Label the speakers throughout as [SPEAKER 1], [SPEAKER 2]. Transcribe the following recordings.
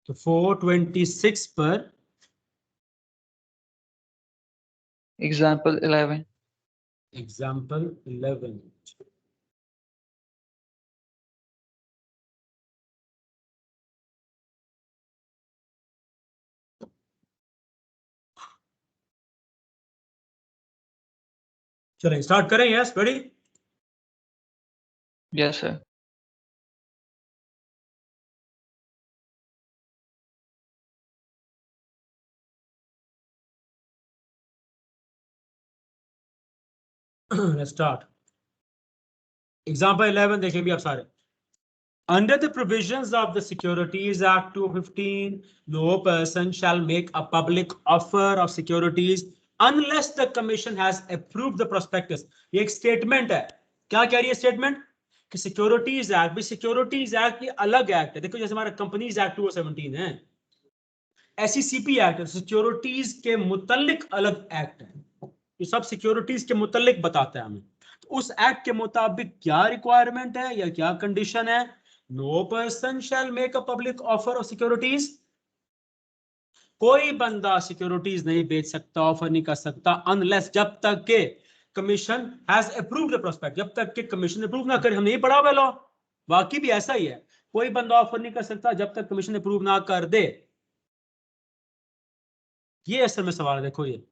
[SPEAKER 1] तो 426 पर
[SPEAKER 2] example 11।
[SPEAKER 1] Example 11। चलें स्टार्ट करें। Yes ready?
[SPEAKER 2] Yes sir.
[SPEAKER 1] Start. Example 11 देखें भी आप सारे। Under the provisions of the Securities Act 2015, no person shall make a public offer of securities unless the commission has approved the prospectus। ये एक statement है। क्या कह रही है स्टेटमेंट? कि सिक्योरिटीज एक्ट भी, सिक्योरिटीज एक्ट ये अलग एक्ट है। देखो जैसे हमारा कंपनीज एक्ट 2017 है, SECP एक्ट सिक्योरिटीज के मुतल्लिक अलग एक्ट है। ये सब सिक्योरिटीज के मुतल्लिक बताता है हमें। तो उस एक्ट के मुताबिक क्या रिक्वायरमेंट है या क्या कंडीशन है? No person shall make a public offer of securities. कोई बंदा सिक्योरिटीज नहीं बेच सकता, ऑफर नहीं कर सकता, अनलेस जब तक के commission has approved the prospect. जब तक के कमीशन अप्रूव ना करे। हम नहीं पढ़ा हुआ लॉ, बाकी भी ऐसा ही है। कोई बंदा ऑफर नहीं कर सकता जब तक कमीशन अप्रूव ना कर दे। ये असल में सवाल है। देखो ये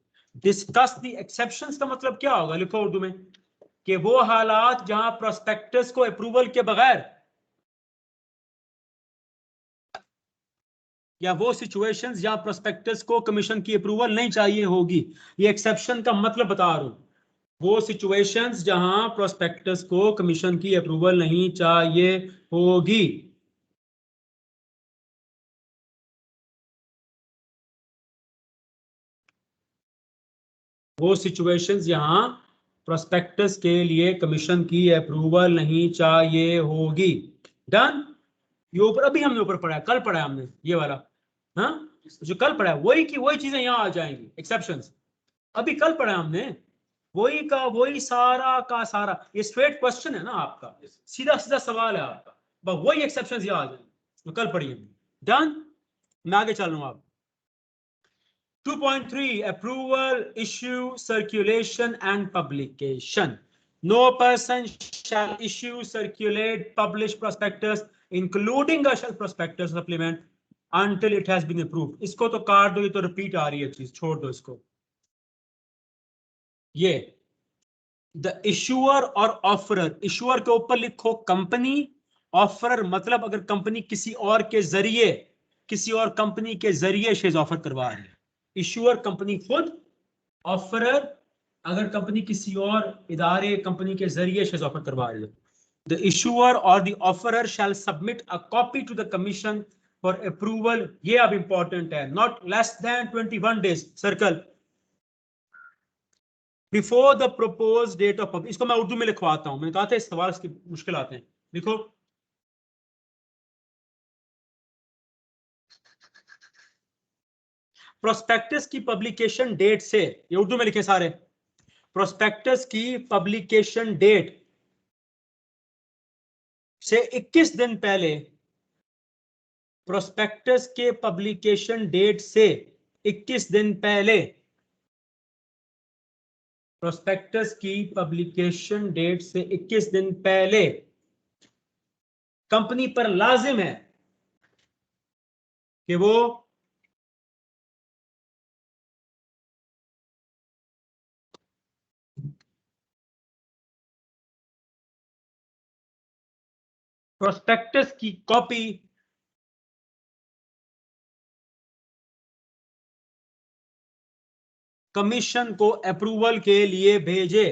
[SPEAKER 1] डिस्कस द एक्सेप्शंस का मतलब क्या होगा? लिखो उर्दू में कि वो हालात जहां प्रोस्पेक्टस को अप्रूवल के बगैर, या वो सिचुएशंस जहां प्रोस्पेक्टस को कमीशन की अप्रूवल नहीं चाहिए होगी। ये एक्सेप्शन का मतलब बता रहा हूं। वो सिचुएशंस जहां प्रोस्पेक्टस को कमीशन की अप्रूवल नहीं चाहिए होगी। वो सिचुएशंस जहां प्रोस्पेक्टस के लिए कमीशन की अप्रूवल नहीं चाहिए होगी। डन? ये ऊपर अभी हमने ऊपर पढ़ा है, कल पढ़ा है हमने ये वाला। हाँ, जो कल पढ़ा है वही की वही चीजें यहां आ जाएंगी। एक्सेप्शंस अभी कल पढ़ा है हमने, वही का वही सारा का सारा। ये स्ट्रेट क्वेश्चन है ना आपका, सीधा सीधा सवाल है आपका, बस वही एक्सेप्शंस यहां आ जाएंगे जो कल पढ़ी है। डन? मैं आगे चल रहा हूं। आप 2.3 approval, issue, circulation and publication. No person shall issue, circulate, publish prospectus including a shell prospectus supplement until it has been approved। इसको तो काट दो, ये तो रिपीट आ रही है चीज, छोड़ दो इसको। ये द इशुअर और ऑफरर, इशुअर के ऊपर लिखो कंपनी, ऑफरर मतलब अगर कंपनी किसी और के जरिए, किसी और कंपनी के जरिए शेयर्स ऑफर करवा रही है। इशुअर कंपनी खुद, ऑफरर अगर कंपनी किसी और इदारे कंपनी के जरिए शेयर्स ऑफर करवा रही है। द इशुअर और the offerer shall submit a copy to the commission for approval. ये अब इंपॉर्टेंट है। Not less than 21 days, circle, before the propose date of publish. इसको मैं उर्दू में लिखवाता हूं, मैंने कहा था इस सवाल की मुश्किल आते हैं। देखो प्रोस्पेक्टस की पब्लिकेशन डेट से, ये उर्दू में लिखे सारे, प्रोस्पेक्टस की पब्लिकेशन डेट से 21 दिन पहले, प्रोस्पेक्टस के पब्लिकेशन डेट से 21 दिन पहले, प्रोस्पेक्टस की पब्लिकेशन डेट से 21 दिन पहले कंपनी पर लाजिम है कि वो प्रोस्पेक्टस की कॉपी कमीशन को अप्रूवल के लिए भेजे।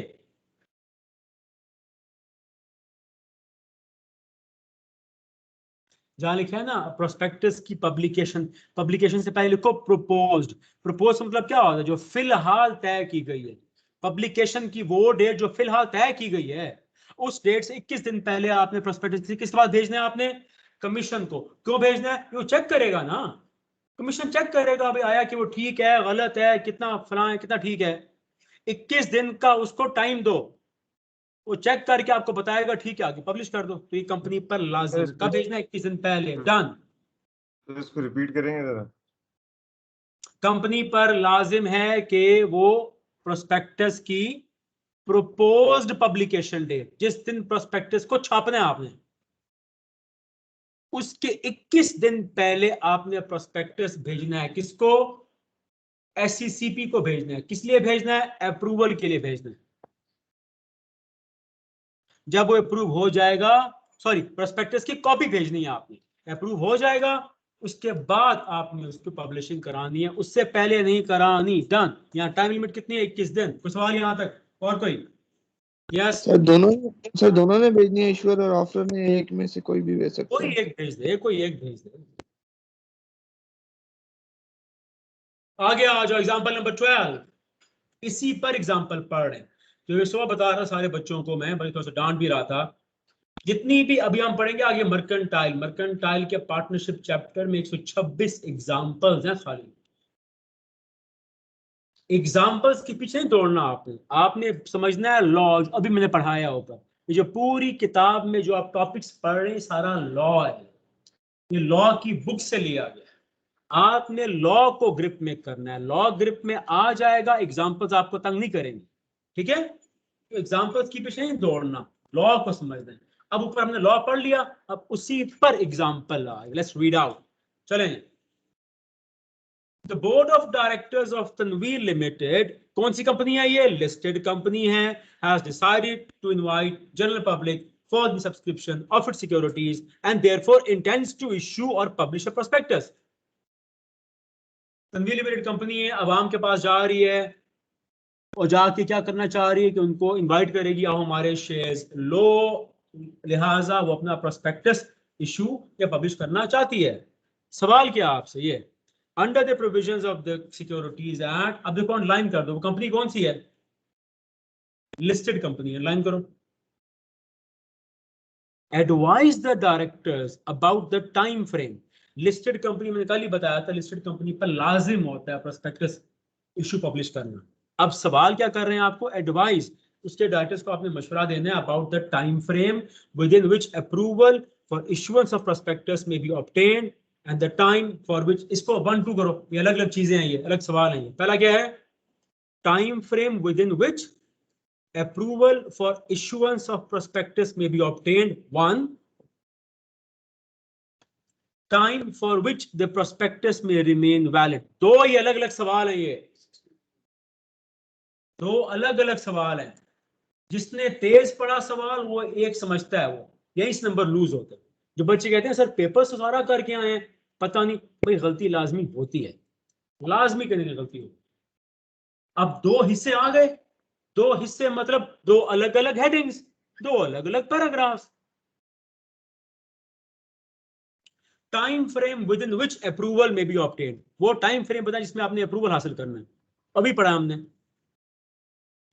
[SPEAKER 1] जहां लिखा है ना प्रोस्पेक्टस की पब्लिकेशन, पब्लिकेशन से पहले लिखो प्रोपोज्ड। प्रोपोज मतलब क्या होता है? जो फिलहाल तय की गई है। पब्लिकेशन की वो डेट जो फिलहाल तय की गई है, उस डेट से 21 दिन पहले आपने प्रोस्पेक्टस किसके पास भेजना है? आपने कमीशन को। क्यों भेजना है? वो चेक करेगा ना, कमीशन चेक करेगा भाई आया कि वो ठीक है, गलत है, कितना फलां है, कितना ठीक है। 21 दिन का उसको टाइम दो, वो चेक करके आपको बताएगा ठीक है, आगे पब्लिश कर दो। तो ये कंपनी पर लाजिम। कब भेजना है? 21 दिन पहले। डन?
[SPEAKER 3] तो इसको रिपीट करेंगे जरा।
[SPEAKER 1] कंपनी पर लाजिम है कि वो प्रोस्पेक्टस की प्रोपोज्ड पब्लिकेशन डेट, जिस दिन प्रोस्पेक्टस को छापना है आपने, उसके 21 दिन पहले आपने प्रोस्पेक्टस भेजना है। किसको? एससीसीपी को भेजना है। किस लिए भेजना है? अप्रूवल के लिए भेजना है। जब वो अप्रूव हो जाएगा, सॉरी, प्रोस्पेक्टस की कॉपी भेजनी है आपने, अप्रूव हो जाएगा, उसके बाद आपने उसको पब्लिशिंग करानी है, उससे पहले नहीं करानी। डन। यहाँ टाइम लिमिट कितनी है? 21 दिन। कुछ सवाल यहाँ तक? और कोई? यस।
[SPEAKER 4] सर दोनों ने भेजनी है, ईश्वर और ऑफर ने एक में से कोई भी भेज सकता
[SPEAKER 1] कोई
[SPEAKER 4] है।
[SPEAKER 1] एक भेज दे, कोई एक भेज दे। आगे आ जाओ, एग्जांपल नंबर 12। इसी पर एग्जांपल पढ़ रहे हैं। जो ये सुबह बता रहा सारे बच्चों को मैं, बल्कि थोड़ा सा डांट भी रहा था। जितनी भी अभी हम पढ़ेंगे आगे मर्केंटाइल के पार्टनरशिप चैप्टर में 126 एग्जांपल्स हैं खाली। एग्जांपल्स के पीछे नहीं दौड़ना आपने, आपने समझना है लॉज। अभी मैंने पढ़ाया ऊपर, ये जो पूरी किताब में जो आप टॉपिक्स पढ़ रहे हैं सारा लॉ है। ये लॉ की बुक से लिया गया है। आपने लॉ को ग्रिप में करना है। लॉ ग्रिप में आ जाएगा, एग्जांपल्स आपको तंग नहीं करेंगे। ठीक है? तो एग्जांपल्स की पीछे नहीं दौड़ना, लॉ को समझना है। अब ऊपर हमने लॉ पढ़ लिया, अब उसी पर एग्जांपल आए। Let's read out. चलें। The board of directors of Tanveer limited, कौन सी कंपनी है ये? लिस्टेड कंपनी है। Has decided to invite general public for the subscription of its securities and therefore intends to issue or publish a prospectus. Tanveer limited company है, अवाम के पास जा रही है और जाके क्या करना चाह रही है कि उनको इनवाइट करेगी, आओ हमारे शेयर्स लो, लिहाजा वो अपना प्रोस्पेक्टस इशू या पब्लिश करना चाहती है। सवाल क्या आपसे ये, under the provisions of the securities act, अब देखो लाइन कर दो, वो कंपनी कौन सी है? लिस्टेड कंपनी है, लाइन करो। Advise the directors about the time frame. Listed company, मैंने कल ही बताया था, लिस्टेड कंपनी पर लाजिम होता है प्रोस्पेक्टस इशू पब्लिश करना। अब सवाल क्या कर रहे हैं आपको? एडवाइस, उसके डायरेक्टर्स को आपने मशवरा देना है about the time frame within which approval for issuance of prospectus may be obtained and the time for which. इसको 1 2 करो, ये अलग अलग चीजें हैं, ये अलग सवाल हैं। पहला क्या है? Time frame within which approval for issuance of prospectus may be obtained. 1, time for which the prospectus may remain valid. दो ये अलग अलग सवाल हैं, ये दो अलग अलग सवाल हैं। जिसने तेज पढ़ा सवाल वो एक समझता है, वो यही नंबर लूज होता है। जो बच्चे कहते हैं सर पेपर से सारा करके आए हैं, पता नहीं, कोई गलती लाजमी होती है, लाजमी करने की गलती होती है। अब दो हिस्से आ गए, दो हिस्से मतलब दो अलग अलग हेडिंग्स, दो अलग अलग paragraphs. Time frame within which approval में बी ऑब्टेन्ड, वो टाइम फ्रेम बताया जिसमें आपने अप्रूवल हासिल करना है। अभी पढ़ा हमने,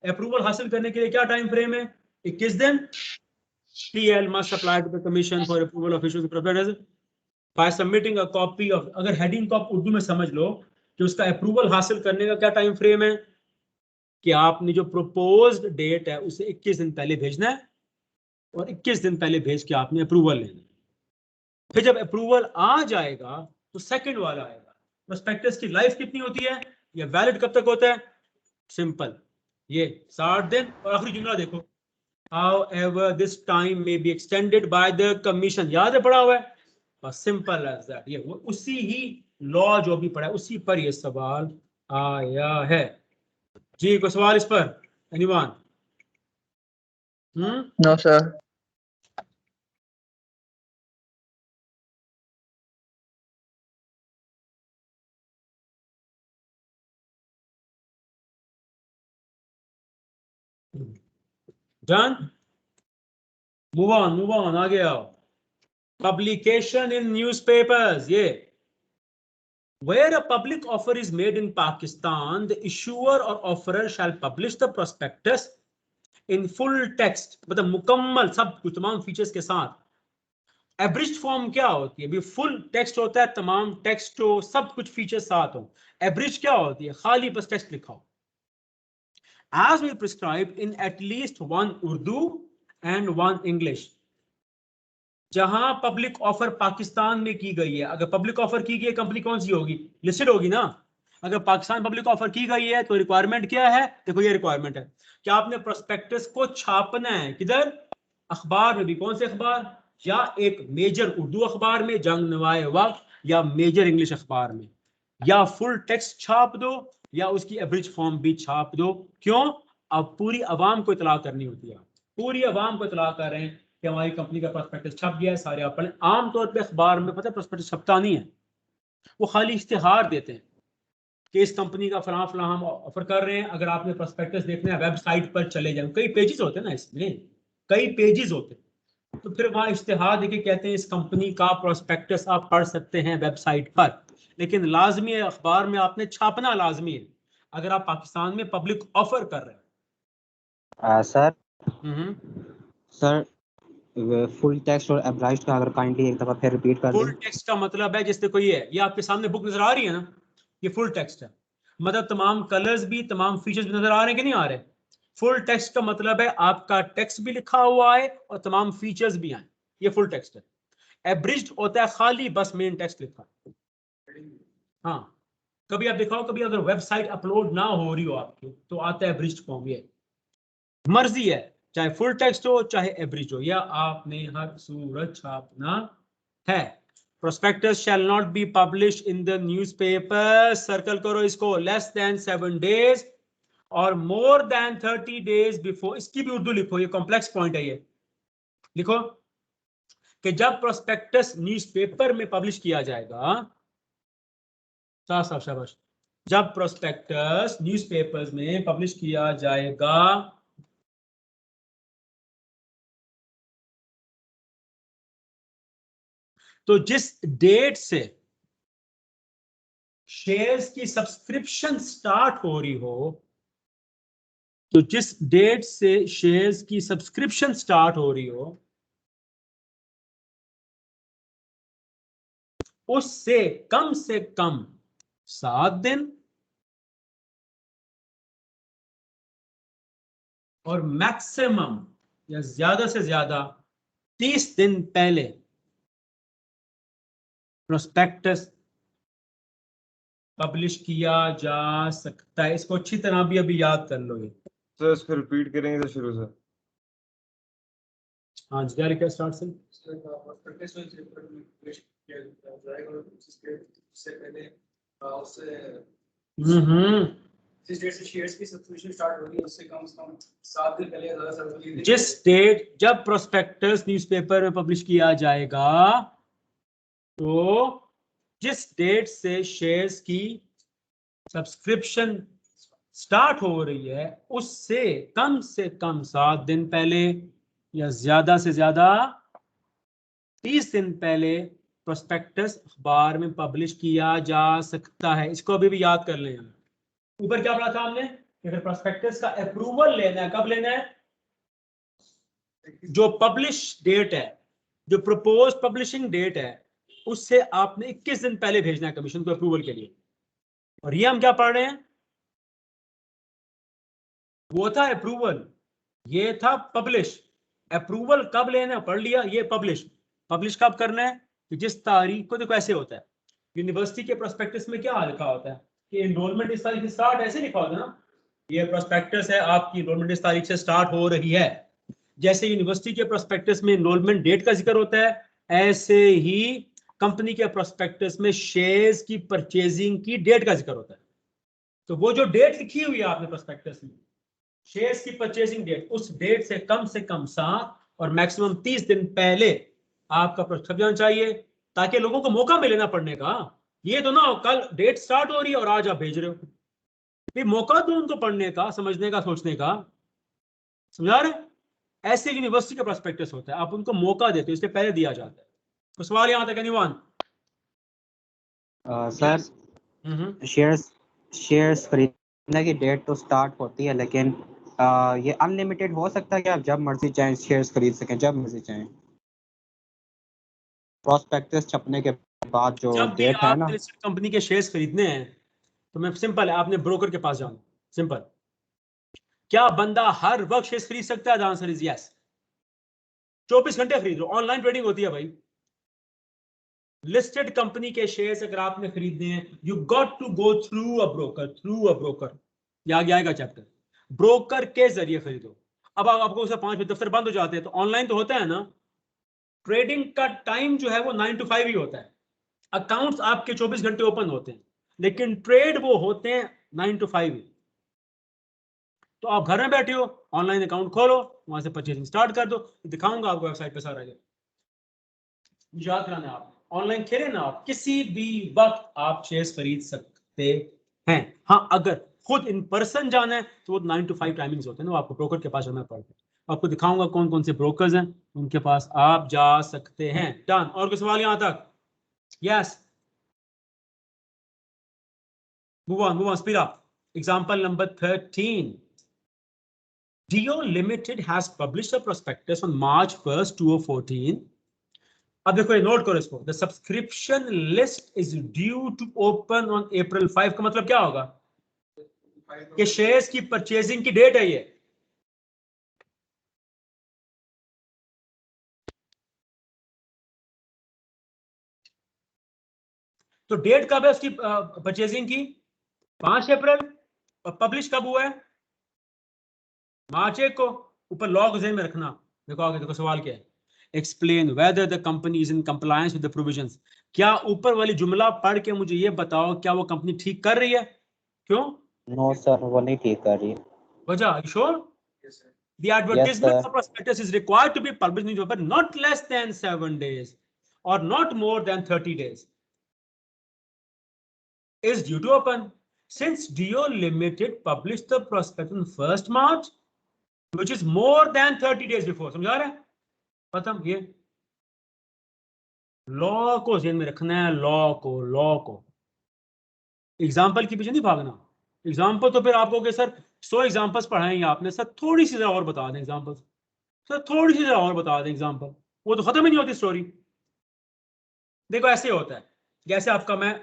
[SPEAKER 1] अप्रूवल हासिल करने के लिए क्या टाइम फ्रेम है? 21 दिन। TL must apply to the commission for approval of issues prospectus by submitting a copy of, अगर हेडिंग को आप उर्दू में समझ लो कि उसका अप्रूवल हासिल करने का क्या टाइम फ्रेम है, कि आपने जो प्रोपोज्ड डेट है उसे 21 दिन पहले भेजना है, और 21 दिन पहले भेज के आपने अप्रूवल लेना है। फिर जब अप्रूवल आ जाएगा तो सेकंड वाला आएगा, प्रोस्पेक्टस की लाइफ कितनी होती है, या वैलिड कब तक होता है? सिंपल, ये 60 दिन। और आखिरी जुमला देखो, however this time may be extended by the commission, याद है, पढ़ा हुआ है, बस सिंपल एज दैट। ये वो उसी ही लॉ जो भी पढ़ा है उसी पर ये सवाल आया है। जी कोई सवाल इस पर? Anyone?
[SPEAKER 2] No sir.
[SPEAKER 1] Done, move on, आगे आओ। Publication in newspapers, ये where a public offer is made in Pakistan, the issuer or offerer shall publish the prospectus in full text, मतलब मुकम्मल सब कुछ तमाम फीचर्स के साथ। एब्रिज्ड फॉर्म क्या होती है? भी फुल टेक्स्ट होता है, तमाम टेक्स्ट हो, सब कुछ फीचर्स साथ हो। एब्रिज क्या होती है? खाली बस टेक्स्ट लिखा हो। As we prescribed in at least one Urdu and one English. जहां पब्लिक ऑफर पाकिस्तान में की गई है, अगर पब्लिक ऑफर की गई है कंपनी कौन सी होगी, लिस्टेड होगी ना। अगर पाकिस्तान पब्लिक ऑफर की गई है तो रिक्वायरमेंट क्या है, देखो ये रिक्वायरमेंट है कि आपने प्रोस्पेक्टस को छापना है किधर, अखबार में भी, कौन से अखबार, या एक मेजर उर्दू अखबार में जंग नवाए वक्त, या मेजर इंग्लिश अखबार में, या फुल टेक्स्ट छाप दो या उसकी एवरेज फॉर्म भी छाप दो। क्यों, अब पूरी आवाम को इतला करनी होती है, पूरी आवाम को इतला कर रहे हैं कि हमारी कंपनी का प्रोस्पेक्टस छप गया है, सारे आप पढ़ें। आमतौर पर अखबार में पता है प्रोस्पेक्टस छपता नहीं है, वो खाली इश्तिहार देते हैं कि इस कंपनी का फलां फलां हम ऑफर कर रहे हैं। अगर आपने प्रोस्पेक्टस देखना है वेबसाइट पर चले जाए, कई पेजेस होते हैं ना इसमें, कई पेजेस होते हैं, तो फिर वहां इश्तिहार देके कहते हैं इस कंपनी का प्रोस्पेक्टस आप पढ़ सकते हैं वेबसाइट पर, लेकिन लाजमी है अखबार में आपने छापना लाजमी है अगर आप पाकिस्तान में पब्लिक ऑफर कर रहे हैं।
[SPEAKER 3] सर
[SPEAKER 1] हम्म,
[SPEAKER 3] सर फुल टेक्स्ट और एब्राइज्ड का अगर काइंडली एक दफा फिर रिपीट कर
[SPEAKER 1] फुल
[SPEAKER 3] दें।
[SPEAKER 1] टेक्स्ट का मतलब है, जैसे कोई है, ये आपके सामने बुक नजर आ रही है ना, ये फुल टेक्स्ट है, मतलब तमाम कलर्स भी तमाम फीचर्स भी नजर आ रहे हैं कि नहीं आ रहे। फुल टेक्स्ट का मतलब है आपका टेक्स्ट भी लिखा हुआ है और तमाम फीचर्स भी हैं, ये फुल टेक्स्ट है। एब्रिज्ड होता है खाली बस मेन टेक्स्ट लिखा है। हाँ, कभी आप दिखाओ, कभी अगर वेबसाइट अपलोड ना हो रही हो आपकी तो आता है एब्रिज्ड फॉर्म, ये मर्जी है चाहे फुल टेक्स्ट हो चाहे एब्रिज हो, या आपने हर सूरत छापना है। Prospectus shall not be publish in the newspaper, circle करो इसको, लेस देन 7 days और मोर देन 30 days बिफोर। इसकी भी उर्दू लिखो, ये कॉम्प्लेक्स पॉइंट है, ये लिखो कि जब प्रोस्पेक्टस न्यूज़पेपर में पब्लिश किया जाएगा, साफ साफ शाबाश, जब प्रोस्पेक्टस न्यूज़पेपर्स में पब्लिश किया जाएगा तो जिस डेट से शेयर्स की सब्सक्रिप्शन स्टार्ट हो रही हो, तो जिस डेट से शेयर्स की सब्सक्रिप्शन स्टार्ट हो रही हो उससे कम से कम 7 दिन और मैक्सिमम या ज्यादा से ज्यादा 30 दिन पहले प्रोस्पेक्टस पब्लिश किया जा सकता है। इसको अच्छी तरह भी अभी याद कर लो ये।
[SPEAKER 5] सर इसको रिपीट करेंगे तो शुरू से।
[SPEAKER 1] हाँ जी, क्या स्टार्ट से
[SPEAKER 6] जिस डेट से शेयर्स की सब्सक्रिप्शन स्टार्ट होगी उससे कम से कम 7 दिन पहले ज्यादा से ज्यादा
[SPEAKER 1] जिस डेट जब प्रोस्पेक्टस न्यूज़पेपर में पब्लिश किया जाएगा तो जिस डेट से शेयर्स की सब्सक्रिप्शन स्टार्ट हो रही है उससे कम से कम 7 दिन पहले या ज्यादा से ज्यादा 30 दिन पहले प्रोस्पेक्टस अखबार में पब्लिश किया जा सकता है। इसको अभी भी याद कर लें। ऊपर क्या पढ़ा था हमने, अगर प्रोस्पेक्टस का अप्रूवल लेना है, कब लेना है, जो पब्लिश डेट है, जो प्रपोज पब्लिशिंग डेट है उससे आपने 21 दिन पहले भेजना है कमीशन को अप्रूवल के लिए। और ये हम क्या पढ़ रहे हैं, वो था अप्रूवल, ये था पब्लिश। अप्रूवल कब लेना है पढ़ लिया, ये पब्लिश। पब्लिश कब करना है कि जिस तारीख को, देखो ऐसे होता है यूनिवर्सिटी के प्रोस्पेक्टस में क्या लिखा होता है कि एनरोलमेंट इस तारीख से स्टार्ट, ऐसे लिखा होता है ना, ये प्रोस्पेक्टस है आपकी एनरोलमेंट इस तारीख से स्टार्ट हो रही है। जैसे यूनिवर्सिटी के प्रोस्पेक्टस में एनरोलमेंट डेट का जिक्र होता है, ऐसे ही कंपनी के प्रोस्पेक्टस में शेयर्स की परचेजिंग की डेट का जिक्र होता है। तो वो जो डेट लिखी हुई है आपने प्रोस्पेक्टस में, शेयर्स की परचेजिंग डेट, उस डेट से कम 7 और मैक्सिमम 30 दिन पहले आपका छप जाना चाहिए, ताकि लोगों को मौका मिले ना पढ़ने का। ये तो ना कल डेट स्टार्ट हो रही है और आज आप भेज रहे हो, फिर मौका दो उनको पढ़ने का, समझने का, सोचने का। समझा रहे, ऐसे यूनिवर्सिटी का प्रोस्पेक्टस होता है, आप उनको मौका देते हो, इससे पहले दिया जाता है। तो सवाल यहां तक एनीवन?
[SPEAKER 3] सर शेयर्स खरीदने की डेट तो स्टार्ट होती है, लेकिन ये अनलिमिटेड हो सकता है कि आप जब मर्जी चाहें शेयर्स खरीद सकें, जब मर्जी चाहें। प्रोस्पेक्टस छपने के बाद जो
[SPEAKER 1] जब भी
[SPEAKER 3] डेट है ना,
[SPEAKER 1] आपने कंपनी के शेयर्स खरीदने हैं तो मैं सिंपल है, आपने ब्रोकर के पास जाना, सिंपल। क्या बंदा हर वक्त शेयर्स खरीद सकता है? Answer is yes. 24 घंटे खरीद लो, ऑनलाइन ट्रेडिंग होती है भाई। लिस्टेड कंपनी के शेयर्स अगर आपने खरीदने हैं, you got to go through a broker, ये आगे आएगा चैप्टर, ब्रोकर के जरिए खरीदो। अब आपको उसे 5 बजे दफ्तर बंद हो जाते हैं, तो ऑनलाइन तो होता है ना, ट्रेडिंग का टाइम जो है वो 9 to 5 ही होता है, अकाउंट्स आपके 24 घंटे ओपन होते हैं, लेकिन ट्रेड वो होते हैं 9 to 5 ही। तो आप घर में बैठे हो, ऑनलाइन अकाउंट खोलो, वहां से परचेजिंग स्टार्ट कर दो, दिखाऊंगा आपको वेबसाइट पे सारा, याद कराना है आप, ऑनलाइन खेले ना आप, किसी भी वक्त आप शेयर्स खरीद सकते हैं। हाँ, अगर खुद इन पर्सन जाना है तो वो 9 to 5 टाइमिंग्स होते हैं ना, आपको ब्रोकर के पास जाना पड़ता है। आपको दिखाऊंगा कौन कौन से ब्रोकर्स हैं, उनके पास आप जा सकते हैं। डन। और कोई सवाल यहां तक? Yes, move on, speed up. Example number 13, Dio Limited has published a prospectus on March 1st, 2014. अब देखो ये नोट करो इसको, the subscription list is due to open on April 5। का मतलब क्या होगा कि शेयर्स की परचेजिंग की डेट है ये। तो डेट कब है उसकी परचेजिंग की? 5 अप्रैल। और पब्लिश कब हुआ है? मार्च 1 को। ऊपर लॉग ज़हन में रखना। देखो आगे देखो सवाल क्या है, explain whether the company is in compliance with the provisions. क्या ऊपर वाली जुमला पढ़ के मुझे ये बताओ, क्या वो कंपनी ठीक कर रही है? क्यों?
[SPEAKER 3] नो सर, वो नहीं ठीक कर रही है।
[SPEAKER 1] वजह? Sure?
[SPEAKER 6] Yes, sir.
[SPEAKER 1] The advertisement
[SPEAKER 3] Yes,
[SPEAKER 1] of prospectus is required to be published in newspaper not less than 7 days or not more than 30 days. Is due to open. Since Dio Limited published the prospectus on 1st March, which is more than 30 days before. समझा रहे हैं? खत्म। ये law को ध्यान में रखना है, लॉ को एग्जाम्पल के पीछे नहीं भागना। एग्जाम्पल तो फिर आपको के सर 100 एग्जाम्पल्स पढ़ाएंगे आपने, सर थोड़ी सी और बता दें एग्जाम्पल, सर थोड़ी सी और बता दें एग्जाम्पल, वो तो खत्म ही नहीं होती स्टोरी। देखो ऐसे होता है, जैसे आपका मैं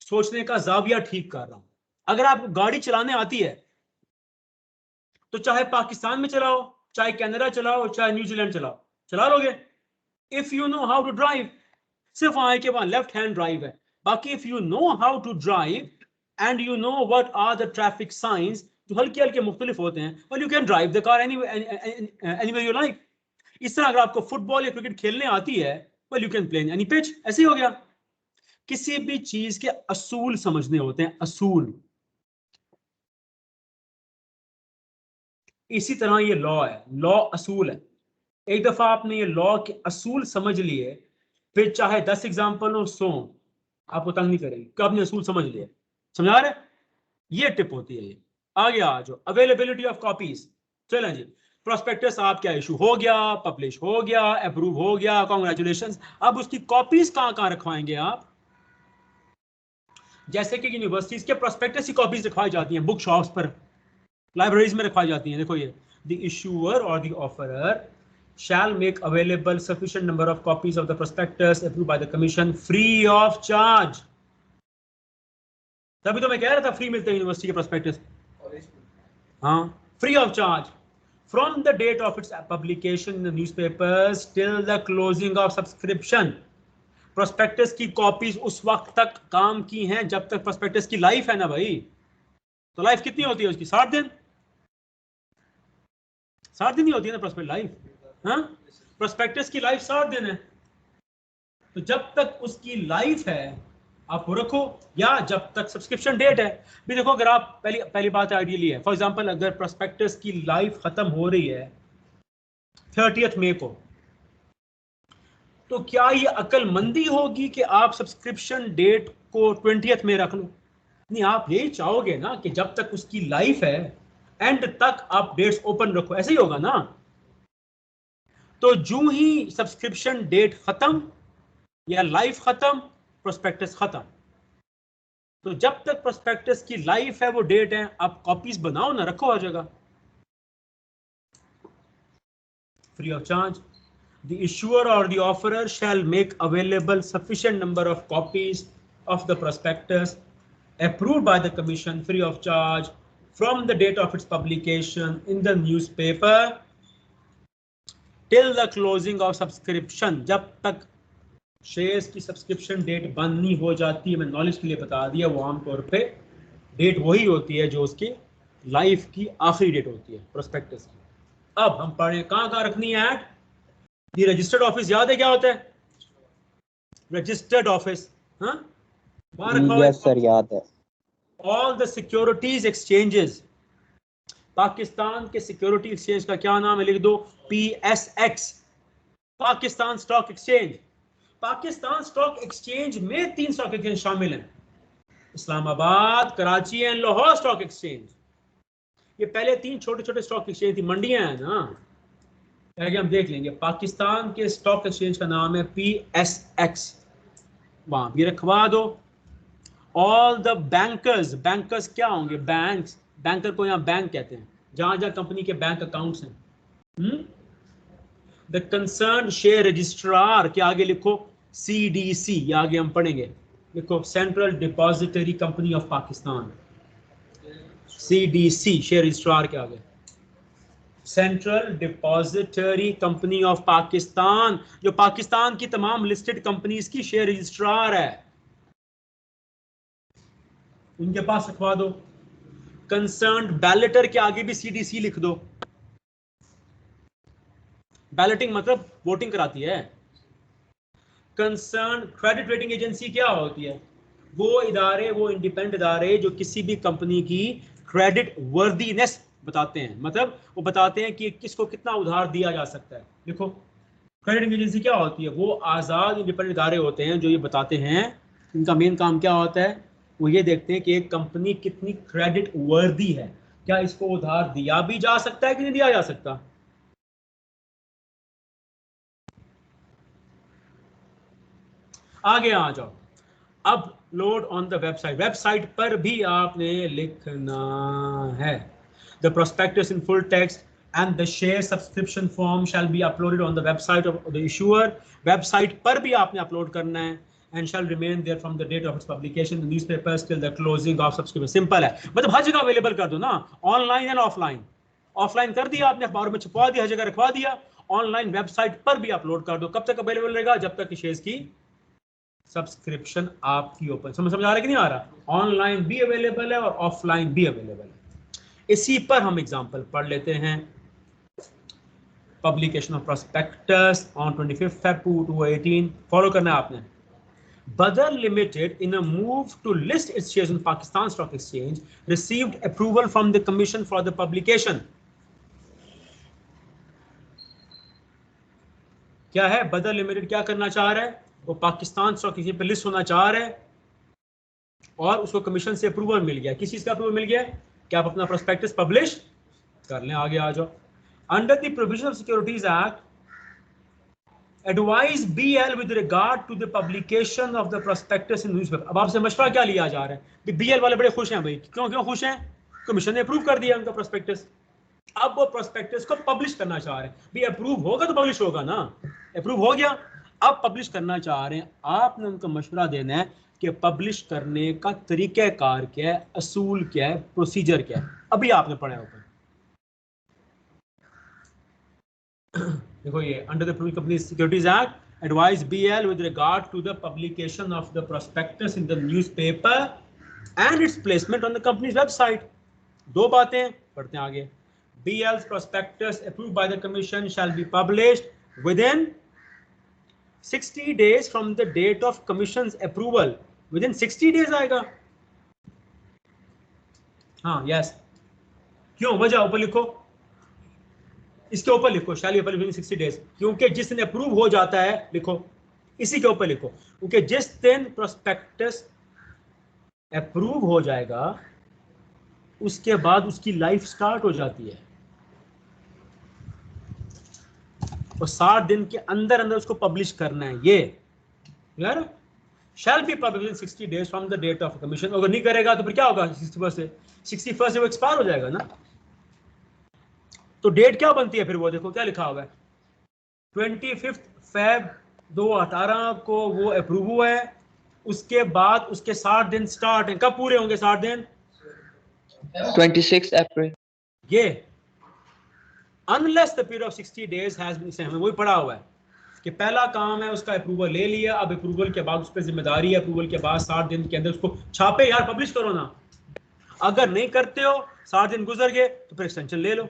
[SPEAKER 1] सोचने का जाविया ठीक कर रहा हूं। अगर आपको गाड़ी चलाने आती है तो चाहे पाकिस्तान में चलाओ, चाहे कनाडा चलाओ, चाहे न्यूजीलैंड चलाओ, चला लोगे। If you know how to drive, सिर्फ वहां के वहां लेफ्ट हैंड ड्राइव है। बाकी if you know how to drive and you know what are the traffic signs, जो हल्के हल्के मुख्तलिफ होते हैं, well you can drive the car anywhere you like. इस तरह अगर आपको फुटबॉल या क्रिकेट खेलने आती है, well you can play in any pitch. ऐसे ही हो गया। किसी भी चीज के असूल समझने होते हैं, असूल। इसी तरह ये लॉ है, लॉ असूल है। एक दफा आपने ये लॉ के असूल समझ लिए, फिर चाहे 10 एग्जाम्पल हो 100, आपको तंग नहीं करेंगे कि आपने असूल समझ लिया। समझा रहे? ये टिप होती है। ये आगे आ जाओ, अवेलेबिलिटी ऑफ कॉपीज। चलें जी, प्रोस्पेक्टस आपका इशू हो गया, पब्लिश हो गया, अप्रूव हो गया, कांग्रेचुलेशंस। अब उसकी कॉपीज कहां रखवाएंगे आप? जैसे कि यूनिवर्सिटीज के प्रोस्पेक्टस की कॉपीज रखवाई जाती हैं बुक शॉप्स पर, लाइब्रेरीज में रखवाई जाती हैं। देखो ये, the issuer or the offeror shall make available sufficient number of copies of the prospectus approved by the commission free of charge. तभी तो मैं कह रहा था फ्री मिलते हैं यूनिवर्सिटी के प्रोस्पेक्टस। हाँ, free of charge from the date of its publication in the newspapers till the closing of subscription. Prospectus की कॉपीज उस वक्त तक काम की हैं जब तक प्रोस्पेक्टस की लाइफ है ना भाई। तो लाइफ कितनी होती है उसकी? 60 दिन। 60 दिन ही होती है ना प्रोस्पेक्ट लाइफ। हाँ, प्रोस्पेक्टस की लाइफ 60 दिन है। तो जब तक उसकी लाइफ है आप वो रखो, या जब तक सब्सक्रिप्शन डेट है भी। देखो अगर आप पहली बात आइडियली है, फॉर एग्जांपल अगर प्रोस्पेक्टस की लाइफ खत्म हो रही है 30 मई को, तो क्या ये अक्लमंदी होगी कि आप सब्सक्रिप्शन डेट को 20 में रख लो? नहीं, आप यही चाहोगे ना कि जब तक उसकी लाइफ है एंड तक आप डेट्स ओपन रखो, ऐसे ही होगा ना। तो जो ही सब्सक्रिप्शन डेट खत्म या लाइफ खत्म, प्रोस्पेक्टस खत्म। तो जब तक प्रोस्पेक्टस की लाइफ है वो डेट है, आप कॉपीज बनाओ ना, रखो हर जगह free of charge. The issuer or the offerer shall make available sufficient number of copies of the prospectus approved by the commission free of charge from the date of its publication in the newspaper till the closing of subscription, जब तक shares की subscription date बंद नहीं हो जाती है। मैं knowledge के लिए बता दिया, वो आमतौर पे डेट वही होती है जो उसकी लाइफ की आखिरी डेट होती है प्रोस्पेक्टस की। अब हम पढ़ें कहाँ कहाँ रखनी है ऐड। ये रजिस्टर्ड ऑफिस याद है क्या होता है? रजिस्टर्ड ऑफिस, हाँ
[SPEAKER 3] यस सर याद है।
[SPEAKER 1] All the securities exchanges, Pakistan के सिक्योरिटी एक्सचेंज का क्या नाम है? लिख दो PSX, Pakistan stock exchange. Pakistan stock exchange में 3 स्टॉक एक्सचेंज शामिल हैं, Islamabad, Karachi and Lahore stock exchange. ये पहले 3 छोटे छोटे स्टॉक एक्सचेंज थी, मंडियां हैं ना, आगे हम देख लेंगे। पाकिस्तान के स्टॉक एक्सचेंज का नाम है PSX, वहां भी रखवा दो। ऑल द बैंकर्स, बैंकर्स क्या होंगे? बैंक्स, बैंकर को यहाँ बैंक कहते हैं, जहां जहां कंपनी के बैंक अकाउंट्स हैं। द कंसर्न शेयर रजिस्ट्रार के आगे लिखो CDC, ये आगे हम पढ़ेंगे, लिखो central depository company of Pakistan, CDC share registrar के आगे central depository company of Pakistan, जो पाकिस्तान की तमाम लिस्टेड कंपनीज की शेयर रजिस्ट्रार है, उनके पास रखवा दो। कंसर्न्ड बैलेटर के आगे भी CDC लिख दो। बैलेटिंग मतलब वोटिंग कराती है। कंसर्न क्रेडिट रेटिंग एजेंसी क्या होती है? वो इदारे, वो इंडिपेंडेंट इदारे जो किसी भी कंपनी की क्रेडिट वर्दीनेस बताते हैं, मतलब वो बताते हैं कि किसको कितना उधार दिया जा सकता है। देखो क्रेडिट रेटिंग एजेंसी क्या होती है? वो आज़ाद इंडिपेंडेंट इदारे होते हैं जो ये बताते हैं, इनका मेन काम क्या होता है? वो ये देखते हैं कि एक कंपनी कितनी क्रेडिट वर्दी है, क्या इसको उधार दिया भी जा सकता है कि नहीं दिया जा सकता। आगे आ जाओ, अब load on the website, website पर भी आपने लिखना है। The prospectus in full text and the share subscription form shall be uploaded on the website of the issuer, website पर भी आपने अपलोड करना है, and shall remain there from the date of its publication in the newspapers till the closing of subscription। Simple है, मतलब हर जगह available कर दो ना, ऑनलाइन एंड ऑफलाइन। ऑफलाइन कर दिया आपने, अखबार में छपवा दिया, हर जगह रखवा दिया, ऑनलाइन वेबसाइट पर भी अपलोड कर दो। कब तक अवेलेबल रहेगा? जब तक कि शेयर्स की सब्सक्रिप्शन आपकी ओपन। समझ आ रहा है कि नहीं आ रहा? ऑनलाइन भी अवेलेबल है और ऑफलाइन भी अवेलेबल है। इसी पर हम एग्जांपल पढ़ लेते हैं। Publication of prospectus on 25 Feb 2018, follow करना है आपने। Badr Limited, in a move to list its shares in Pakistan Stock Exchange, received approval from the Commission for the publication। क्या है? बदर लिमिटेड क्या करना चाह रहा है? वो पाकिस्तान स्टॉक एक्सचेंज पे लिस्ट होना चाह रहा है और उसको कमीशन से अप्रूवल मिल गया। किस चीज का अप्रूवल मिल गया? कि आप अपना प्रोस्पेक्टस पब्लिश कर लें। आगे आ जाओ। Under the provision of securities act, advise BL with regard to the publication of the prospectus in newspaper. अब आपसे मशवरा क्या लिया जा रहा है? BL वाले बड़े खुश हैं भाई। क्यों खुश हैं? कमीशन ने अप्रूव कर दिया उनका प्रोस्पेक्टस। अब वो प्रोस्पेक्टस को पब्लिश करना चाह रहे हैं। भाई अप्रूव होगा तो पब्लिश होगा ना, अप्रूव हो गया, अब पब्लिश करना चाह रहे हैं। आपने उनको मशवरा देना है कि पब्लिश करने का तरीक़ाकार क्या है, असूल क्या है, प्रोसीजर क्या है। अभी आपने पढ़ा ऊपर देखो, ये under the company securities act, advise BL with regard to the publication of the prospectus in the newspaper and its placement on the company's website. दो बातें पढ़ते हैं आगे। BL's prospectus approved by the commission shall be published within 60 days from the date of commission's approval। within 60 days आएगा। हाँ yes, क्यों? वजह ऊपर लिखो, इसके ऊपर लिखो, shall be published within 60 days, क्योंकि जिस दिन अप्रूव हो जाता है, लिखो इसी के ऊपर लिखो, क्योंकि जिस दिन प्रोस्पेक्टस अप्रूव हो जाएगा उसके बाद उसकी लाइफ स्टार्ट हो जाती है और 60 दिन के अंदर अंदर उसको पब्लिश करना है। ये यार shall be publish in 60 days from the date of commission. अगर नहीं करेगा तो फिर क्या होगा? 61 से वो एक्सपायर हो जाएगा ना। तो डेट क्या बनती है फिर? वो देखो क्या लिखा हुआ है, 25 Feb 2018 को वो अप्रूव हुआ है, उसके बाद उसके 60 दिन स्टार्ट हैं। कब पूरे होंगे 60 दिन?
[SPEAKER 2] 26 April।
[SPEAKER 1] ये unless the period of 60 days has been, हमें वही पढ़ा हुआ है कि पहला काम है उसका अप्रूवल ले लिया, अब अप्रूवल के बाद उस पर जिम्मेदारी है, अप्रूवल के बाद 60 दिन के अंदर उसको छापे यार, पब्लिश करो ना। अगर नहीं करते हो, 60 दिन गुजर गए तो फिर एक्सटेंशन ले लो,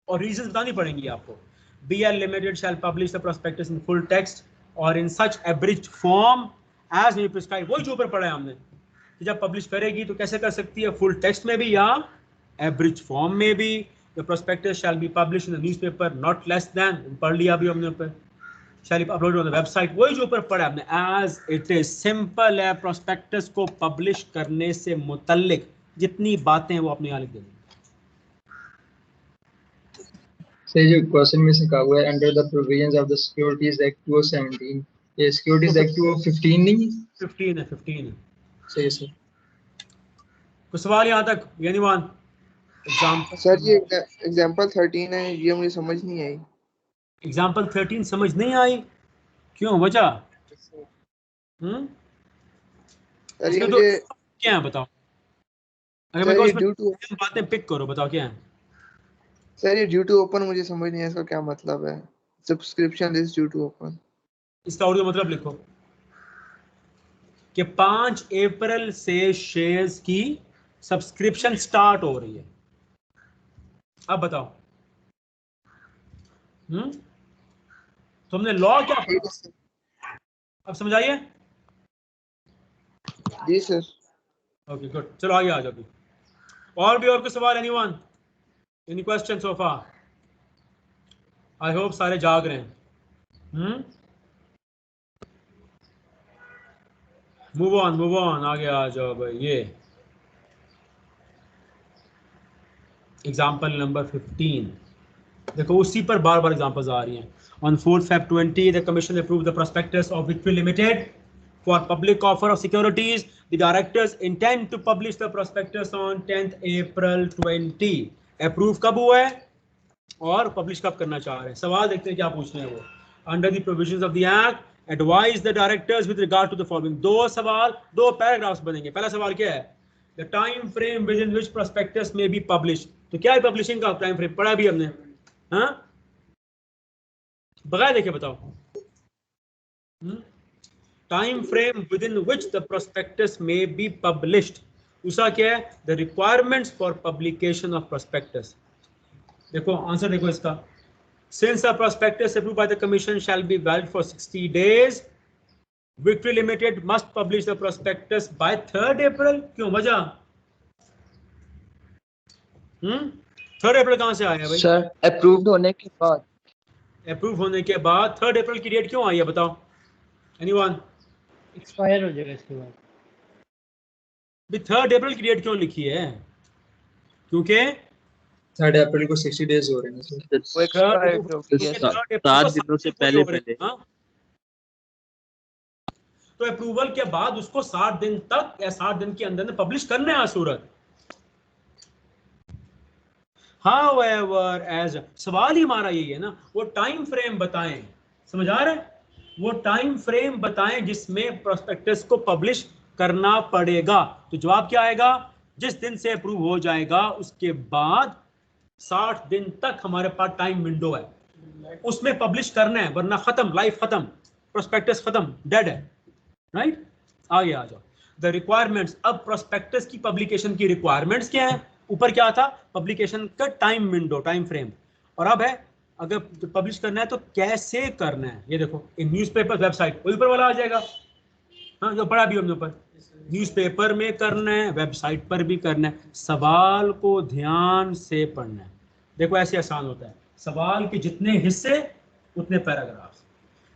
[SPEAKER 1] और रीजन बतानी पड़ेंगी आपको। BL Limited shall publish the prospectus in full text और in such abridged form as may prescribe। वही जो ऊपर पढ़ा है हमने कि जब पब्लिश करेगी तो कैसे कर सकती है, फुल टेक्स्ट में भी या एब्रिज फॉर्म में भी। The prospectus shall be published in the newspaper not less than, पढ़ लिया अभी हमने ऊपर, shall be uploaded on the website, वही जो ऊपर पढ़ा हमने। as it is, सिंपल है, प्रोस्पेक्टस को पब्लिश करने से मुतल्लिक जितनी बातें वो अपने यहाँ लिख देंगे।
[SPEAKER 7] सही जो क्वेश्चन में से कहा हुआ है under the provisions of the securities act 2017, ये सिक्योरिटीज एक्ट 2015 नहीं है?
[SPEAKER 1] 15 है, 15 है।
[SPEAKER 7] सही है सर।
[SPEAKER 1] कुछ सवाल यहाँ तक यानीवान? एग्जाम्पल
[SPEAKER 4] सर ये एग्जांपल 13 है, ये मुझे समझ नहीं आई।
[SPEAKER 1] एग्जाम्पल 13 समझ नहीं आई, क्यों, वजह?
[SPEAKER 4] सर ये
[SPEAKER 1] इसमें
[SPEAKER 4] मुझे
[SPEAKER 1] तो क्या है बताओ, अगर
[SPEAKER 4] सर
[SPEAKER 1] मैं
[SPEAKER 4] ये
[SPEAKER 1] कहूँ
[SPEAKER 4] ड्यू टू
[SPEAKER 1] इसमें बातें पिक करो, बताओ क्या है।
[SPEAKER 4] सर ये ड्यू टू ओपन मुझे समझ नहीं है, इसका क्या मतलब है। Subscription list due to open,
[SPEAKER 1] इसका उर्दू मतलब लिखो कि 5 अप्रैल से शेयर्स की सब्सक्रिप्शन स्टार्ट हो रही है। अब बताओ, तुमने लॉ क्या पढ़ा, अब समझ आइए?
[SPEAKER 4] जी सर।
[SPEAKER 1] ओके गुड, चलो आगे आ जाओ अभी। और भी और कोई सवाल, anyone, any question so far? I hope सारे जाग रहे हैं। मूव ऑन, आगे आ जाओ भाई। ये एग्जाम्पल नंबर 15 देखो, उसी पर बार बार एग्जाम्पल्स आ रही हैं। On 4th Feb 20, the Commission approved the prospectus of Victory Limited for public offer of securities. The directors intend to publish the prospectus on 10th April 20. Approve कब हुआ है और पब्लिश कब करना चाह रहे हैं? सवाल देखते हैं क्या पूछ रहे हैं वो। Under the provisions of the Act, advise the directors with regard to the following। दो सवाल, दो पैराग्राफ्स बनेंगे। पहला सवाल क्या है? The time frame within which prospectus may be published। तो क्या है पब्लिशिंग का टाइम फ्रेम, पढ़ा भी हमने, हाँ? बगैर देखे बताओ। Time frame within which the prospectus may be published, दूसरा क्या है? The requirements for publication of prospectus. देखो आंसर देखो इसका, since the prospectus approved by the commission shall be valid for 60 days, victory limited must publish the prospectus by 3rd April। क्यों, वजह? 3rd April कहां से आया भाई?
[SPEAKER 2] सर अप्रूव्ड होने के बाद,
[SPEAKER 1] अप्रूव होने के बाद 3rd April की डेट क्यों आई है बताओ, एनीवन?
[SPEAKER 8] एक्सपायर हो जाएगा इसके बाद।
[SPEAKER 1] भी 3rd April की डेट क्यों लिखी है? क्योंकि
[SPEAKER 7] 3rd अप्रैल को 60 डेज हो रहे हैं सर।
[SPEAKER 2] वो एक्सपायर्ड हो गई है।
[SPEAKER 1] 7 दिनों से पहले तो अप्रूवल के बाद उसको 60 दिन तक या 60 दिन के अंदर पब्लिश करने हैं सूरत। However, as सवाल ही हमारा यही है ना, वो टाइम फ्रेम बताएं, समझ आ रहा है? वो टाइम फ्रेम बताएं जिसमें प्रोस्पेक्टस को पब्लिश करना पड़ेगा। तो जवाब क्या आएगा? जिस दिन से अप्रूव हो जाएगा उसके बाद 60 दिन तक हमारे पास टाइम विंडो है, उसमें पब्लिश करना है, वरना खत्म, लाइफ खत्म, प्रोस्पेक्टस खत्म, डेड है, राइट? आगे आ जाओ। द रिक्वायरमेंट्स, अब प्रोस्पेक्टस की पब्लिकेशन की रिक्वायरमेंट्स क्या है? ऊपर क्या था? पब्लिकेशन का टाइम विंडो, टाइम फ्रेम। और अब है अगर पब्लिश करना है तो कैसे करना है। ये देखो, इन न्यूज़पेपर वेबसाइट, ऊपर वाला आ जाएगा, हाँ जो पढ़ा भी हमने ऊपर, न्यूज़पेपर में करना है, वेबसाइट पर भी करना है। सवाल को ध्यान से पढ़ना है। देखो ऐसे आसान होता है, सवाल के जितने हिस्से उतने पैराग्राफ।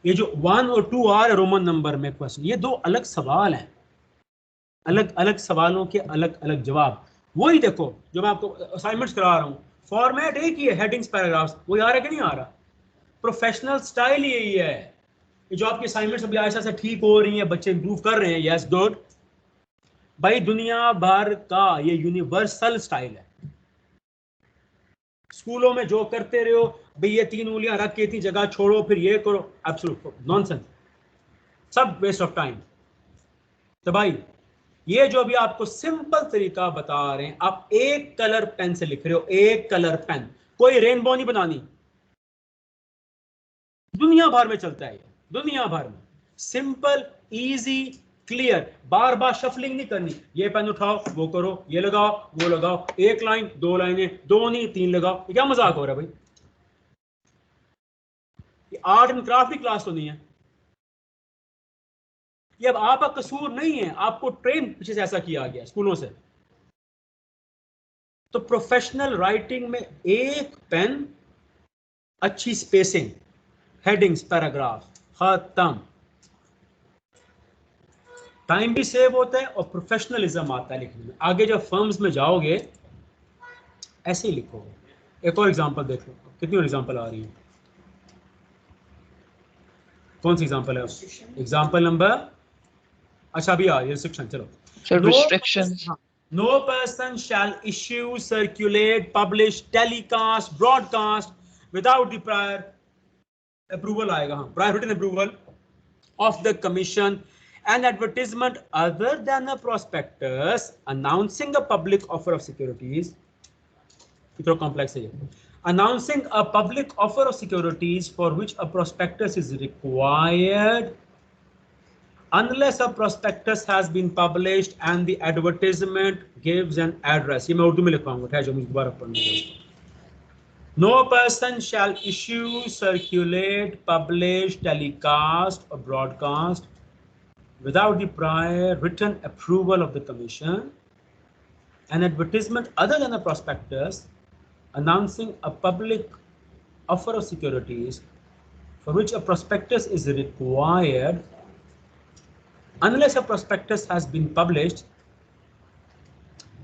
[SPEAKER 1] ये जो 1 और 2 आ रहे रोमन नंबर में क्वेश्चन, ये दो अलग सवाल हैं, अलग अलग सवालों के अलग अलग जवाब। वही देखो जो मैं आपको असाइनमेंट्स करा रहा हूँ, फॉर्मेट एक ही है, हेडिंग्स पैराग्राफ्स, वो आ रहा है कि नहीं आ रहा? प्रोफेशनल स्टाइल यही है। ये जो आपकी असाइनमेंट्स अभी ऐसा से ठीक हो रही हैं, बच्चे इंप्रूव कर रहे हैं, यस गुड भाई, दुनिया भर का ये यूनिवर्सल स्टाइल है। स्कूलों में जो करते रहो भाई, ये 3 उंगलियां रख के इतनी जगह छोड़ो, फिर ये करो, एब्सोल्यूट नॉनसेंस, सब वेस्ट ऑफ टाइम। तो भाई ये जो भी आपको सिंपल तरीका बता रहे हैं, आप एक कलर पेन से लिख रहे हो, एक कलर पेन, कोई रेनबो नहीं बनानी, दुनिया भर में चलता है ये, दुनिया भर में सिंपल इजी क्लियर, बार बार शफलिंग नहीं करनी, ये पेन उठाओ वो करो, ये लगाओ वो लगाओ, एक लाइन दो लाइनें, दो नहीं तीन लगाओ, ये क्या मजाक हो रहा है भाई? ये आर्ट एंड क्राफ्ट की क्लास तो नहीं है ये। अब आपका कसूर नहीं है, आपको ट्रेन पीछे से ऐसा किया गया स्कूलों से। तो प्रोफेशनल राइटिंग में एक पेन, अच्छी स्पेसिंग, हेडिंग्स, पैराग्राफ, खत्म। टाइम भी सेव होता है और प्रोफेशनलिज्म आता है लिखने में। आगे जब फर्म्स में जाओगे ऐसे ही लिखोगे। एक और एग्जांपल देख लो, कितनी और एग्जांपल आ रही है? कौन सी एग्जांपल है? एग्जांपल नंबर, अच्छा अभी आ रही है रिस्ट्रिक्शन। चलो
[SPEAKER 4] Sir, restrictions.
[SPEAKER 1] No person shall issue, circulate, publish, telecast, broadcast without the prior approval आएगा, हाँ, prior written approval of the commission, an advertisement other than a prospectus announcing a public offer of securities. इतना complex है ये. Announcing a public offer of securities for which a prospectus is required unless a prospectus has been published and the advertisement gives an address. ये मैं उर्दू में लिखवाऊंगा, ठहर जाओ मुझे दोबारा पढ़ने दो. No person shall issue, circulate, publish, telecast or broadcast without the prior written approval of the commission an advertisement other than a prospectus announcing a public offer of securities for which a prospectus is required unless a prospectus has been published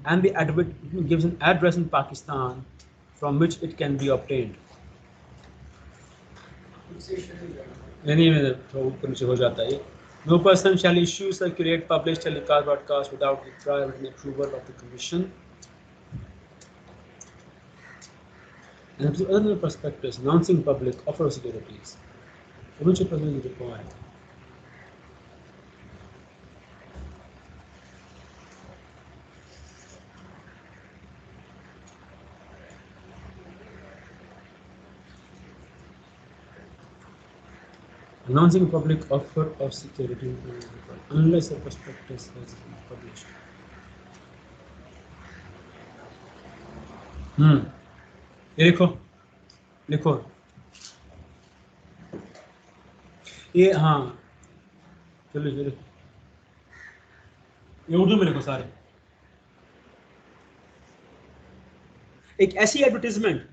[SPEAKER 1] and the advertisement gives an address in Pakistan from which it can be obtained. Any हो जाता है. No person shall issue, circulate, publish, telecast, broadcast without the prior written approval of the commission. And other than the prospectus announcing public offer of securities for which a person is required. Announcing public offer of security unless a prospectus has been published. ये लिखो लिखो ये, हाँ चलो चलो ये उर्दू में लिखो सारे. एक ऐसी एडवर्टाइजमेंट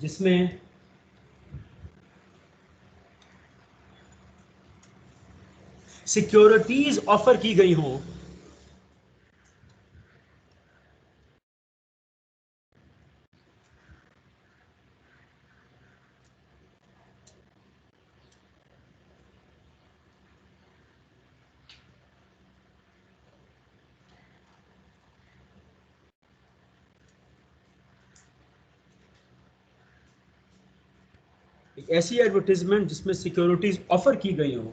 [SPEAKER 1] जिसमें सिक्योरिटीज ऑफर की गई हों एक ऐसी एडवर्टाइजमेंट जिसमें सिक्योरिटीज ऑफर की गई हों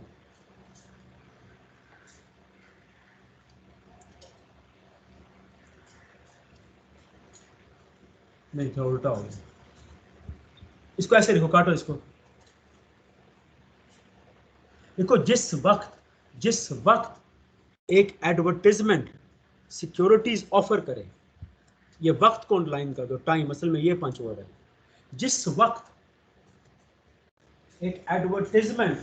[SPEAKER 1] नहीं थोड़ा उल्टा हो गया. इसको ऐसे लिखो, काटो इसको. देखो जिस वक्त एक एडवर्टाइजमेंट सिक्योरिटीज ऑफर करे, ये वक्त को अंडरलाइन कर दो, टाइम असल में ये पंच वर्ड है. जिस वक्त एक एडवर्टाइजमेंट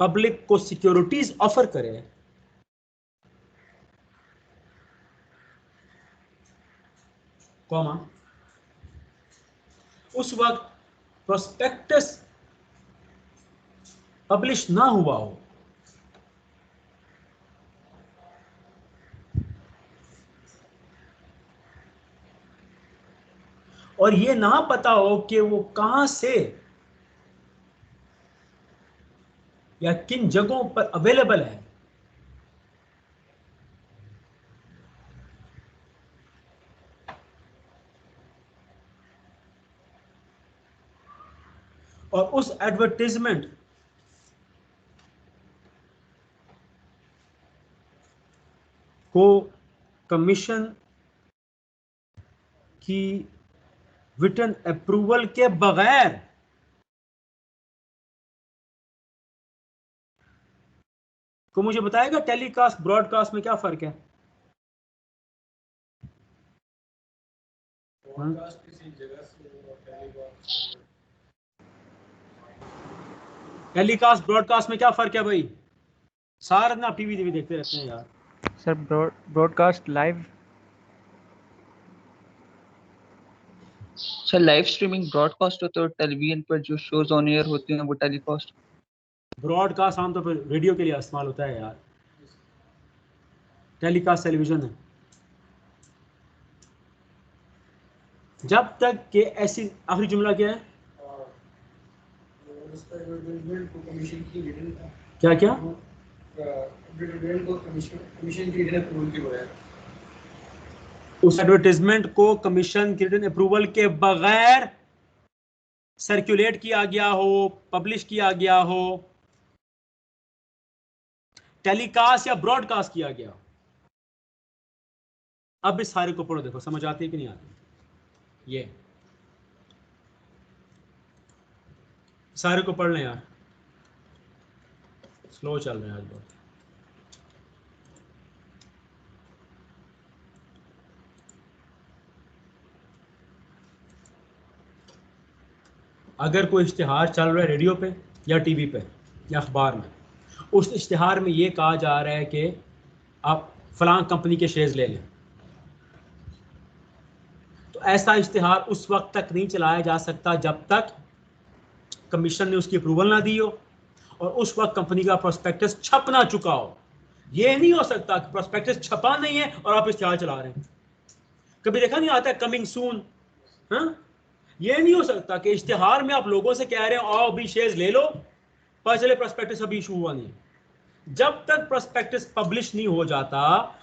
[SPEAKER 1] पब्लिक को सिक्योरिटीज ऑफर करे, कॉमा, उस वक्त प्रोस्पेक्टस पब्लिश ना हुआ हो और ये ना पता हो कि वो कहां से या किन जगहों पर अवेलेबल है, और उस एडवर्टाइजमेंट को कमीशन की रिटन अप्रूवल के बगैर को मुझे बताएगा टेलीकास्ट ब्रॉडकास्ट में क्या फर्क है? टेलीकास्ट ब्रॉडकास्ट में क्या फर्क है भाई? सारा दिन आप टीवी देखते रहते हैं यार।
[SPEAKER 2] Sir broadcast live. Sir live streaming broadcast होता है और टेलीविजन पर जो शोज ऑन एयर होते हैं वो टेलीकास्ट।
[SPEAKER 1] ब्रॉडकास्ट आमतौर पर रेडियो के लिए इस्तेमाल होता है यार, टेलीकास्ट टेलीविजन है। जब तक के ऐसी आखिरी जुमला क्या है? क्या क्या? उस एडवर्टाइजमेंट को कमीशन की रिटन अप्रूवल के बगैर सर्कुलेट किया गया हो, पब्लिश किया गया हो, टेलीकास्ट या ब्रॉडकास्ट किया गया। अब इस सारे को पढ़ो, देखो समझ आती है कि नहीं आती? ये सारे को पढ़ लें यार, स्लो चल रहे हैं आज बहुत। अगर कोई इश्तिहार चल रहा है रेडियो पे या टीवी पे या अखबार में, उस इश्तिहार में ये कहा जा रहा है कि आप फलां कंपनी के शेयर्स ले लें, तो ऐसा इश्तिहार उस वक्त तक नहीं चलाया जा सकता जब तक कमीशन ने उसकी अप्रूवल ना दी हो और उस वक्त कंपनी का प्रोस्पेक्टस छप ना चुका हो। ये नहीं हो सकता कि प्रोस्पेक्टस छपा नहीं है और आप इश्तिहार चला रहे हैं। कभी देखा नहीं आता है कमिंग सून? हाँ, ये नहीं हो सकता कि इश्तिहार में आप लोगों से कह रहे हो आओ अभी शेयर्स ले लो, पता चले प्रोस्पेक्टस अभी इशू हुआ नहीं है। जब तक प्रोस्पेक्टस पब्लिश नहीं हो जाता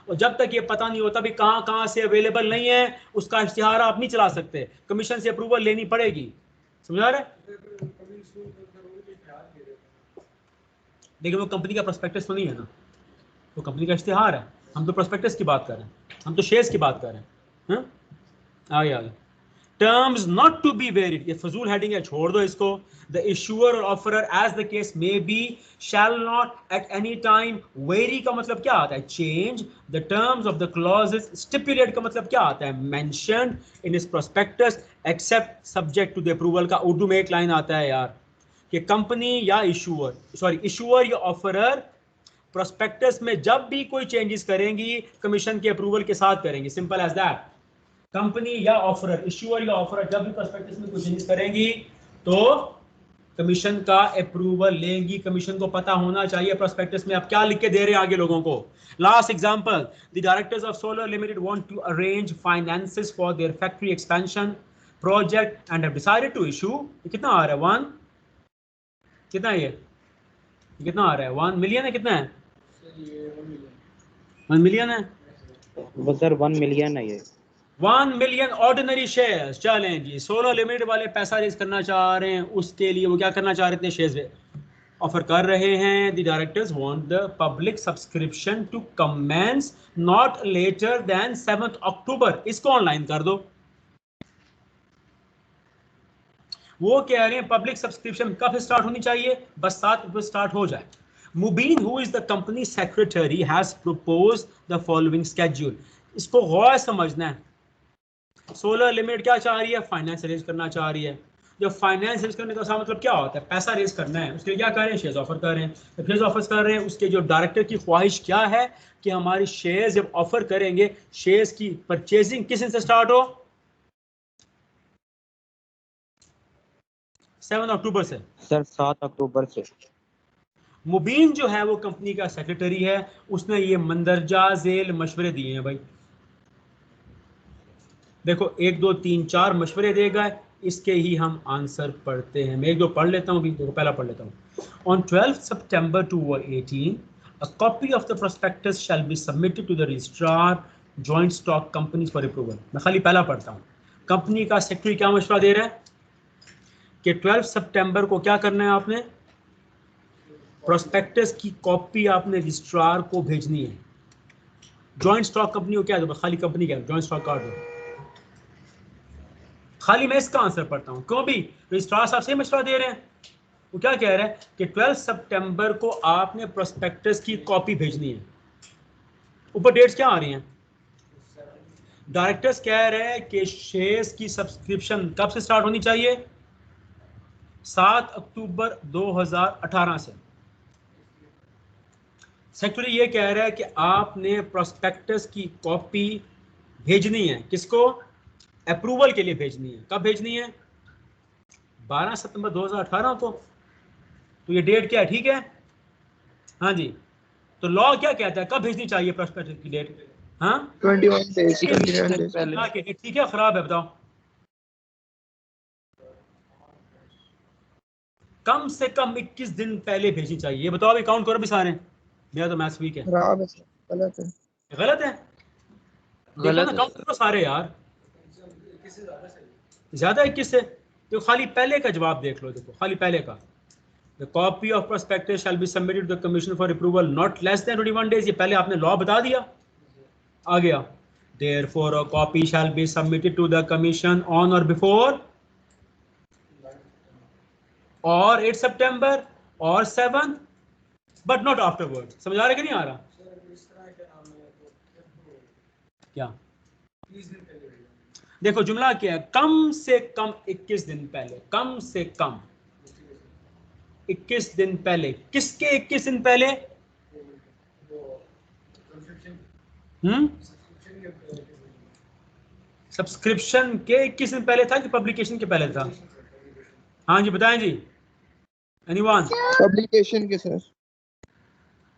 [SPEAKER 1] और जब तक ये पता नहीं होता भी कहां से अवेलेबल नहीं है, उसका इश्तिहार आप नहीं चला सकते, कमीशन से अप्रूवल लेनी पड़ेगी। समझा रहे? लेकिन वो कंपनी का प्रोस्पेक्टस तो नहीं है ना, वो कंपनी का इश्तिहार है। हम तो प्रोस्पेक्टस की बात कर रहे हैं, हम तो शेयर्स की बात कर रहे हैं। हाँ? आगे terms not to be varied, ये फजूल हेडिंग है, छोड़ दो इसको। द इशूअर और offerer as the case may be shall not at any time vary का मतलब क्या आता है? Change the terms of the clauses. Stipulate का मतलब क्या आता है? मेंशन्ड इन इस prospectus except subject to the approval का उर्दू में एक लाइन आता है यार कि कंपनी या इशूअर या ऑफरर प्रोस्पेक्टस में जब भी कोई चेंजेस करेंगी कमीशन के अप्रूवल के साथ करेंगी। Simple as that. कंपनी या ऑफरर, इशूअर या ऑफरर जब भी प्रोस्पेक्टस में कोई चेंजेस करेंगी तो कमीशन का अप्रूवल लेंगी। कमीशन को पता होना चाहिए प्रोस्पेक्टस में आप क्या लिख के दे रहे हैं आगे लोगों को। Last example, the directors of solar limited want to arrange finances for their factory expansion project and have decided to issue. कितना आ रहा है? 1 कितना है? ये कितना आ रहा है? 1 मिलियन है? कितना है? 1 मिलियन है
[SPEAKER 3] वो सर 1 मिलियन है ये।
[SPEAKER 1] 1 मिलियन ऑर्डिनरी शेयर्स। चलें जी, सोलर लिमिटेड वाले पैसा रेज करना चाह रहे हैं, उसके लिए वो क्या करना चाह रहे थे? शेयर्स ऑफर कर रहे हैं। The directors want the public subscription to commence not later than 7 October. इसको ऑनलाइन कर दो। वो कह रहे हैं पब्लिक सब्सक्रिप्शन कब स्टार्ट होनी चाहिए? बस 7 अक्टूबर स्टार्ट हो जाए। Mubeen who is the company secretary has proposed the following schedule. इसको गौर समझना है। सोलर लिमिटेड क्या चाह रही है? फाइनेंस रेज करना चाह रही है। जब फाइनेंस रेज करने का मतलब क्या होता है? पैसा रेज करना है। उसके लिए क्या कर रहे हैं? शेयर्स ऑफर कर रहे हैं। जब शेयर्स ऑफर कर रहे हैं, उसके जो डायरेक्टर की ख्वाहिश क्या है कि हमारी शेयर्स जब ऑफर करेंगे, शेयर्स की परचेजिंग किस दिन से स्टार्ट हो? 7 अक्टूबर से।
[SPEAKER 3] सर 7 अक्टूबर से।
[SPEAKER 1] मुबीन जो है वो कंपनी का सेक्रेटरी है, उसने ये मंदरजा झेल मशवरे दिए हैं भाई। देखो 1 2 3 4 मशवरे देगा, इसके ही हम आंसर पढ़ते हैं। मैं 1 2 पढ़ लेता हूँ। देखो पहला पढ़ लेता हूँ। On 12 September 2018 a copy of the prospectus shall be submitted to the registrar joint stock companies for approval। मैं खाली पहला पढ़ता हूँ। कंपनी का सेक्रेटरी क्या मशवरा दे रहा है कि 12 सितंबर को क्या करना है? आपने प्रोस्पेक्टस की कॉपी आपने रजिस्ट्रार को भेजनी है। जॉइंट स्टॉक कंपनी को क्या दो, खाली कंपनी क्या, जॉइंट स्टॉक कार्ड दो। खाली मैं इसका आंसर पढ़ता हूँ, क्यों भी रजिस्ट्रार साहब से मशवरा दे रहे हैं। वो क्या कह रहे हैं कि 12 सितंबर को आपने प्रोस्पेक्टस की कॉपी भेजनी है। ऊपर डेट्स क्या आ रही हैं? डायरेक्टर्स कह रहे हैं कि शेयर्स की सब्सक्रिप्शन कब से स्टार्ट होनी चाहिए? 7 अक्टूबर 2018 से। सेक्रेटरी ये कह रहा है कि आपने प्रोस्पेक्टस की कॉपी भेजनी है, किसको? अप्रूवल के लिए भेजनी है। कब भेजनी है? 12 सितंबर 2018 को। तो ये डेट क्या है? ठीक है, हाँ जी। तो लॉ क्या कहता है, कब भेजनी चाहिए प्रोस्पेक्टस की डेट? हाँ
[SPEAKER 4] 21 days,
[SPEAKER 2] 21
[SPEAKER 4] 21
[SPEAKER 2] दिन
[SPEAKER 4] days.
[SPEAKER 2] पहले।
[SPEAKER 1] हाँ, कि डेट ठीक है खराब है, बताओ। कम से कम 21 दिन पहले भेजनी चाहिए। ये बताओ, अभी काउंट करो भी सारे। मेरा तो मैथ्स वीक है।
[SPEAKER 4] खराब है सर, गलत है।
[SPEAKER 1] गलत है? देखो
[SPEAKER 2] गलत
[SPEAKER 1] ना,
[SPEAKER 2] है
[SPEAKER 1] काउंट
[SPEAKER 2] सर।
[SPEAKER 1] करो सारे यार। ज्यादा 21 से। तो खाली पहले का जवाब देख लो, देखो खाली पहले का। The copy of prospectus shall be submitted to the commission for approval not less than 21 days. ये पहले आपने लॉ बता दिया, आ गया। Therefore a copy shall be submitted to the commission on or before or 8 September or 7 but not afterwards. समझ आ रहा है कि नहीं आ रहा? क्या देखो जुमला क्या है, कम से कम 21 दिन पहले, कम से कम 21 दिन पहले। किसके 21 दिन पहले? सब्सक्रिप्शन के 21 दिन पहले था कि पब्लिकेशन के पहले था? हाँ जी बताएं जी, एनीवन?
[SPEAKER 4] पब्लिकेशन के सर।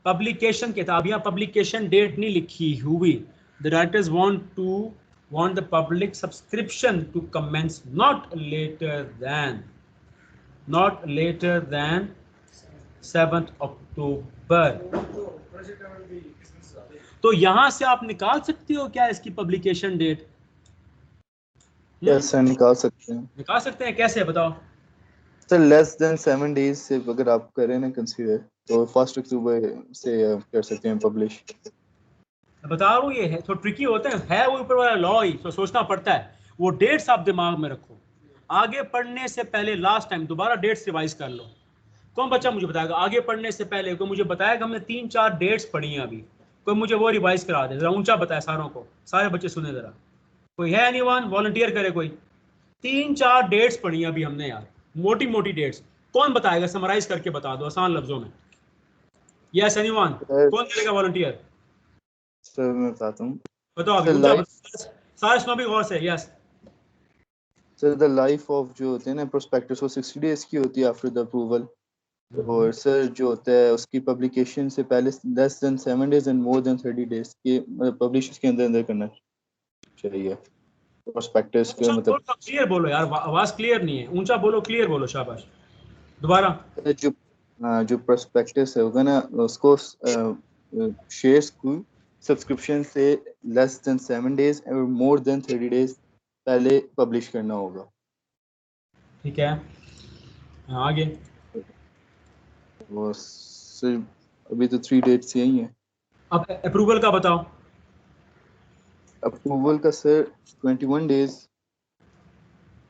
[SPEAKER 1] पब्लिकेशन के था। अब यहाँ पब्लिकेशन डेट नहीं लिखी हुई। The directors want the public subscription to commence not later than 7th October. तो यहां से आप निकाल सकते हो क्या इसकी पब्लिकेशन डेट?
[SPEAKER 9] यस सर, निकाल सकते हैं।
[SPEAKER 1] निकाल सकते हैं, कैसे बताओ?
[SPEAKER 9] सर लेस देन 7 डेज से अगर आप करें ना कंसीडर, तो 1 अक्टूबर से कर सकते हैं पब्लिश।
[SPEAKER 1] बता रहा हूँ, ये है थोड़ा ट्रिकी होते हैं, है वो ऊपर वाला लॉ ही, तो सोचना पड़ता है। वो डेट्स आप दिमाग में रखो, आगे पढ़ने से पहले लास्ट टाइम दोबारा डेट्स रिवाइज कर लो। कौन बच्चा मुझे बताएगा आगे पढ़ने से पहले? कोई मुझे बताएगा, हमने 3-4 डेट्स पढ़ी हैं अभी, कोई मुझे वो रिवाइज करा दे, जरा ऊंचा बताए सारों को, सारे बच्चे सुने जरा। कोई है एनीवन? वॉलंटियर करे कोई। 3-4 डेट्स पढ़ी हैं अभी हमने यार, मोटी मोटी डेट्स। कौन बताएगा? समराइज करके बता दो आसान लफ्जों में। Yes anyone? कौन करेगा वॉलंटियर?
[SPEAKER 9] सर मैं बताता हूँ।
[SPEAKER 1] बताओ अभी ऊंचा सारे सुनो भी गौर से। Yes
[SPEAKER 9] sir the life of जो होते हैं ना प्रोस्पेक्टस, वो 60 डेज की होती है आफ्टर द अप्रूवल। और सर जो होता है उसकी पब्लिकेशन से पहले less than 7 days and more than 30 days के पब्लिश के अंदर करना चाहिए प्रोस्पेक्टस के। मतलब
[SPEAKER 1] क्लियर बोलो यार, आवाज क्लियर नहीं है, ऊंचा बोलो, क्लियर बोलो, शाबाश। दोबारा।
[SPEAKER 9] जो प्रोस्पेक्टस है होगा ना, उसको शेयर्स को सब्सक्रिप्शन से लेस देन 7 डेज और मोर देन 30 डेज पहले पब्लिश करना होगा।
[SPEAKER 1] ठीक है, आगे।
[SPEAKER 9] वो सर अभी तो 3 डेट्स यही हैं।
[SPEAKER 1] अब अप्रूवल का बताओ।
[SPEAKER 9] अप्रूवल का sir 21 days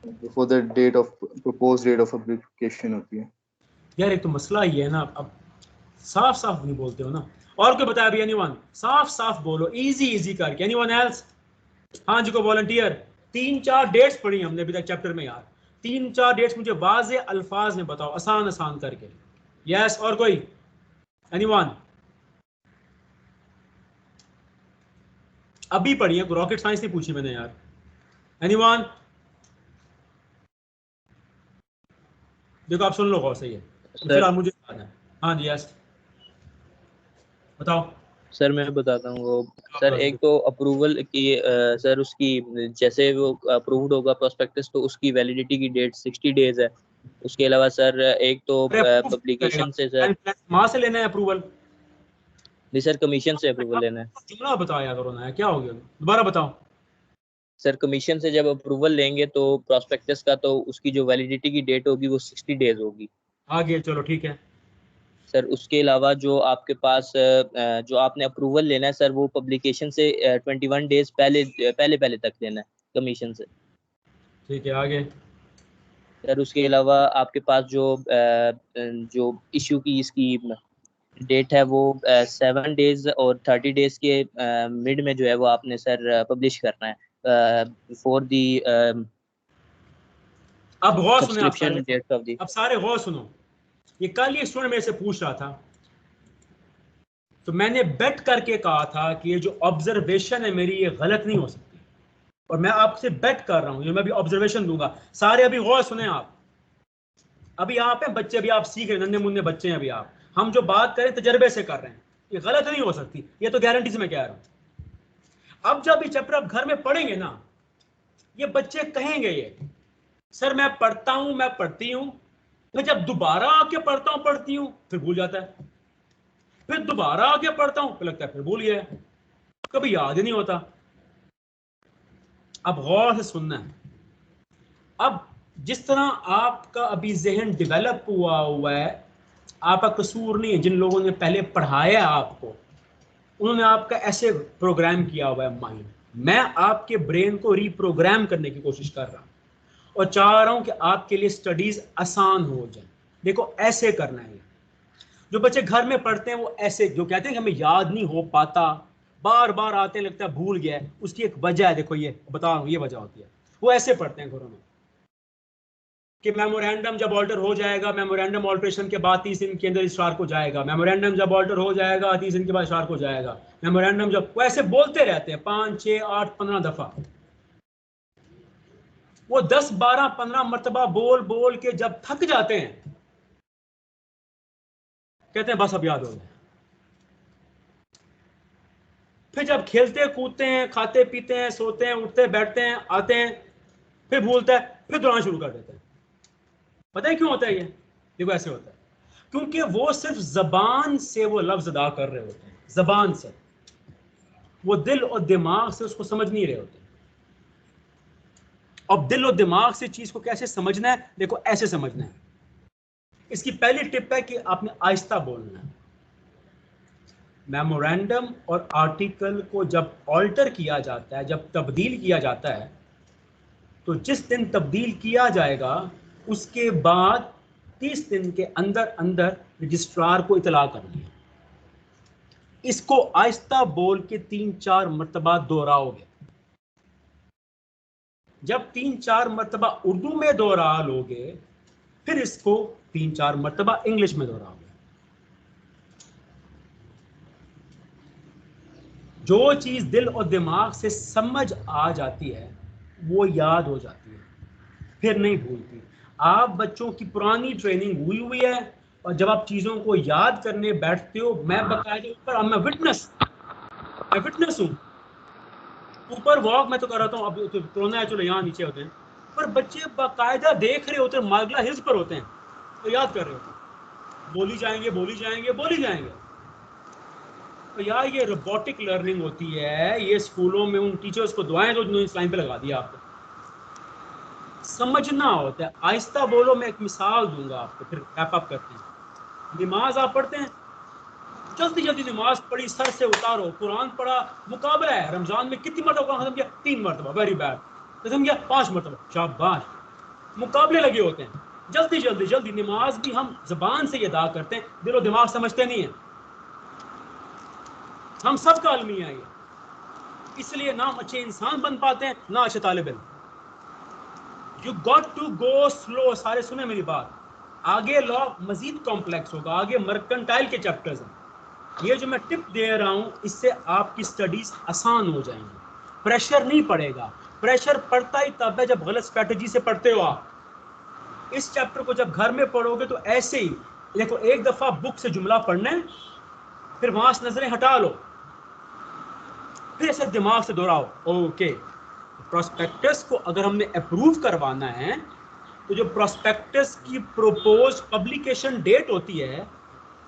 [SPEAKER 9] before the date of proposed date of application होती है।
[SPEAKER 1] यार एक तो मसला ये है ना, अब साफ साफ नहीं बोलते हो ना। और कोई बताया अभी? एनीवन? साफ साफ बोलो, इजी इजी करके। Anyone else? हाँ जी को वॉलंटियर। 3-4 डेट्स पढ़ी हमने अभी तक चैप्टर में यार, 3-4 डेट्स मुझे वाज़े अल्फाज में बताओ, आसान आसान करके। यस, और कोई? एनीवन? अभी पढ़ी है, रॉकेट साइंस नहीं पूछी मैंने यार। एनीवन? देखो आप सुन लो गौर से, ये फिलहाल मुझे याद है। हाँ जी यस बताओ।
[SPEAKER 10] सर मैं बताता हूँ वो। सर एक तो अप्रूवल की सर उसकी जैसे वो अप्रूव्ड होगा प्रोस्पेक्टस तो उसकी वैलिडिटी की डेट 60 डेज है। उसके अलावा सर एक तो पब्लिकेशन से सर
[SPEAKER 1] वहां से लेना है अप्रूवल?
[SPEAKER 10] नहीं सर, कमीशन से अप्रूवल लेना है।
[SPEAKER 1] जुमला बताया करो ना, क्या हो गया, दोबारा बताओ।
[SPEAKER 10] सर कमीशन से जब अप्रूवल लेंगे तो प्रोस्पेक्टस का तो उसकी जो वैलिडिटी की डेट होगी वो 60 डेज होगी।
[SPEAKER 1] आगे चलो ठीक है।
[SPEAKER 10] सर उसके अलावा जो आपके पास जो आपने अप्रूवल लेना है सर, वो पब्लिकेशन से 21 डेज पहले तक लेना है कमीशन से।
[SPEAKER 1] ठीक है, आगे।
[SPEAKER 10] सर उसके अलावा आपके पास जो इशू की इसकी डेट है वो 7 डेज और 30 डेज के मिड में जो है वो आपने सर पब्लिश करना है फॉर दी
[SPEAKER 1] अब गौर सुने आप
[SPEAKER 10] सब्सक्रिप्शन
[SPEAKER 1] सारे,
[SPEAKER 10] डेट ऑफ दी।
[SPEAKER 1] अब सारे गौर सुनो। ये कल ये स्टूडेंट मेरे से पूछ रहा था, तो मैंने बेट करके कहा था कि ये जो ऑब्जर्वेशन है मेरी ये गलत नहीं हो सकती, और मैं आपसे बेट कर रहा हूं, ये मैं भी ऑब्जर्वेशन दूंगा। सारे अभी गौर सुने आप, अभी यहाँ पे बच्चे, अभी आप सीख रहे, नन्हे मुन्ने बच्चे हैं अभी आप, हम जो बात करें तजर्बे से कर रहे हैं, ये गलत नहीं हो सकती, ये तो गारंटी से मैं कह रहा हूं। अब जब ये चैप्टर आप घर में पढ़ेंगे ना, ये बच्चे कहेंगे ये सर मैं पढ़ता हूं, मैं पढ़ती हूं, फिर जब दोबारा आके पढ़ती हूं फिर भूल जाता है, फिर दोबारा आके पढ़ता हूं फिर लगता है फिर भूल गया, कभी याद ही नहीं होता। अब गौर से सुनना है। अब जिस तरह आपका अभी जहन डेवलप हुआ है, आपका कसूर नहीं है, जिन लोगों ने पहले पढ़ाया आपको उन्होंने आपका ऐसे प्रोग्राम किया हुआ है माइंड। मैं आपके ब्रेन को रीप्रोग्राम करने की कोशिश कर रहा हूं और चाह रहा हूं कि आपके लिए स्टडीज आसान हो जाए। देखो ऐसे करना है। जो बच्चे घर में पढ़ते हैं वो ऐसे, जो कहते हैं कि हमें याद नहीं हो पाता, बार बार आते लगता है भूल गया है, उसकी एक वजह है, देखो ये बता रहा हूं, ये वजह होती है। वो ऐसे पढ़ते हैं घरों में कि मेमोरेंडम जब ऑल्टर हो जाएगा, मेमोरेंडम ऑल्ट्रेशन के बाद 30 दिन के अंदर रजिस्ट्रार को जाएगा, मेमोरेंडम जब ऑल्टर हो जाएगा 30 दिन के बाद रजिस्ट्रार को जाएगा, मेमोरेंडम जब, वो ऐसे बोलते रहते हैं 5, 6, 8, 15 दफा। वो 10, 12, 15 मरतबा बोल बोल के जब थक जाते हैं कहते हैं बस अब याद हो गया। फिर जब खेलते कूदते हैं, खाते पीते हैं, सोते हैं, उठते बैठते हैं, आते हैं, फिर भूलता है, फिर दोहराना शुरू कर देते हैं। पता है क्यों होता है ये? देखो ऐसे होता है क्योंकि वो सिर्फ जबान से वो लफ्ज अदा कर रहे होते हैं, जबान से, वो दिल और दिमाग से उसको समझ नहीं रहे होते। अब दिल और दिमाग से चीज को कैसे समझना है? देखो ऐसे समझना है। इसकी पहली टिप है कि आपने आहिस्ता बोलना है। मेमोरेंडम और आर्टिकल को जब ऑल्टर किया जाता है, जब तब्दील किया जाता है, तो जिस दिन तब्दील किया जाएगा उसके बाद 30 दिन के अंदर अंदर रजिस्ट्रार को इतला करनी है। इसको आहिस्ता बोल के 3-4 मरतबा दोहराओगे। जब 3-4 मरतबा उर्दू में दोहरा लोगे, फिर इसको 3-4 मरतबा इंग्लिश में दोहराओगे। जो चीज दिल और दिमाग से समझ आ जाती है वो याद हो जाती है, फिर नहीं भूलती। आप बच्चों की पुरानी ट्रेनिंग हुई है, और जब आप चीजों को याद करने बैठते हो, मैं बकायदे ऊपर, मैं विटनेस हूँ, ऊपर वॉक मैं तो कर रहा हूँ। अब तो कोरोना है, चलो यहाँ नीचे होते हैं, पर बच्चे बाकायदा देख रहे होते हैं, मार्गला हिल्स पर होते हैं, तो याद कर रहे होते हैं, बोली जाएंगे। तो यार ये रोबोटिक लर्निंग होती है, ये स्कूलों में उन टीचर्स को दुआएं दो जिन्होंने इस लाइन पे लगा दिया। आपको समझना होता है, आहिस्ता बोलो। मैं एक मिसाल दूंगा आपको, फिर रैप अप करते हैं। नमाज आप पढ़ते हैं, जल्दी जल्दी नमाज पढ़ी, सर से उतारो, कुरान पढ़ा, मुकाबला है। रमजान में कितनी मरतबा कुरान खत्म किया? 3 मरतबा, वेरी बैड। खत्म किया 5 मरतबा, शाबाश। मुकाबले लगे होते हैं, जल्दी। नमाज भी हम जबान से अदा करते हैं, दिलो दिमाग समझते नहीं है। हम सब का अलमिया है, इसलिए ना हम अच्छे इंसान बन पाते हैं, ना अच्छे तालिब इल्म। You got to go slow. सारे सुने मेरी बात, आगे लॉ मजीद कॉम्प्लेक्स होगा, आगे मर्केंटाइल के चैप्टर्स हैं। ये जो मैं टिप दे रहा हूं, इससे आपकी स्टडीज आसान हो जाएंगी, प्रेशर नहीं पड़ेगा। प्रेशर पड़ता ही तब है जब गलत स्ट्रेटजी से पढ़ते हो आप। इस चैप्टर को जब घर में पढ़ोगे तो ऐसे ही देखो, एक दफा बुक से जुमला पढ़ना है, फिर वहां से नजरें हटा लो, फिर ऐसे दिमाग से दोहराओ। ओके, प्रोस्पेक्टस को अगर हमने अप्रूव करवाना है, तो जो प्रोस्पेक्टस की प्रोपोज पब्लिकेशन डेट होती है,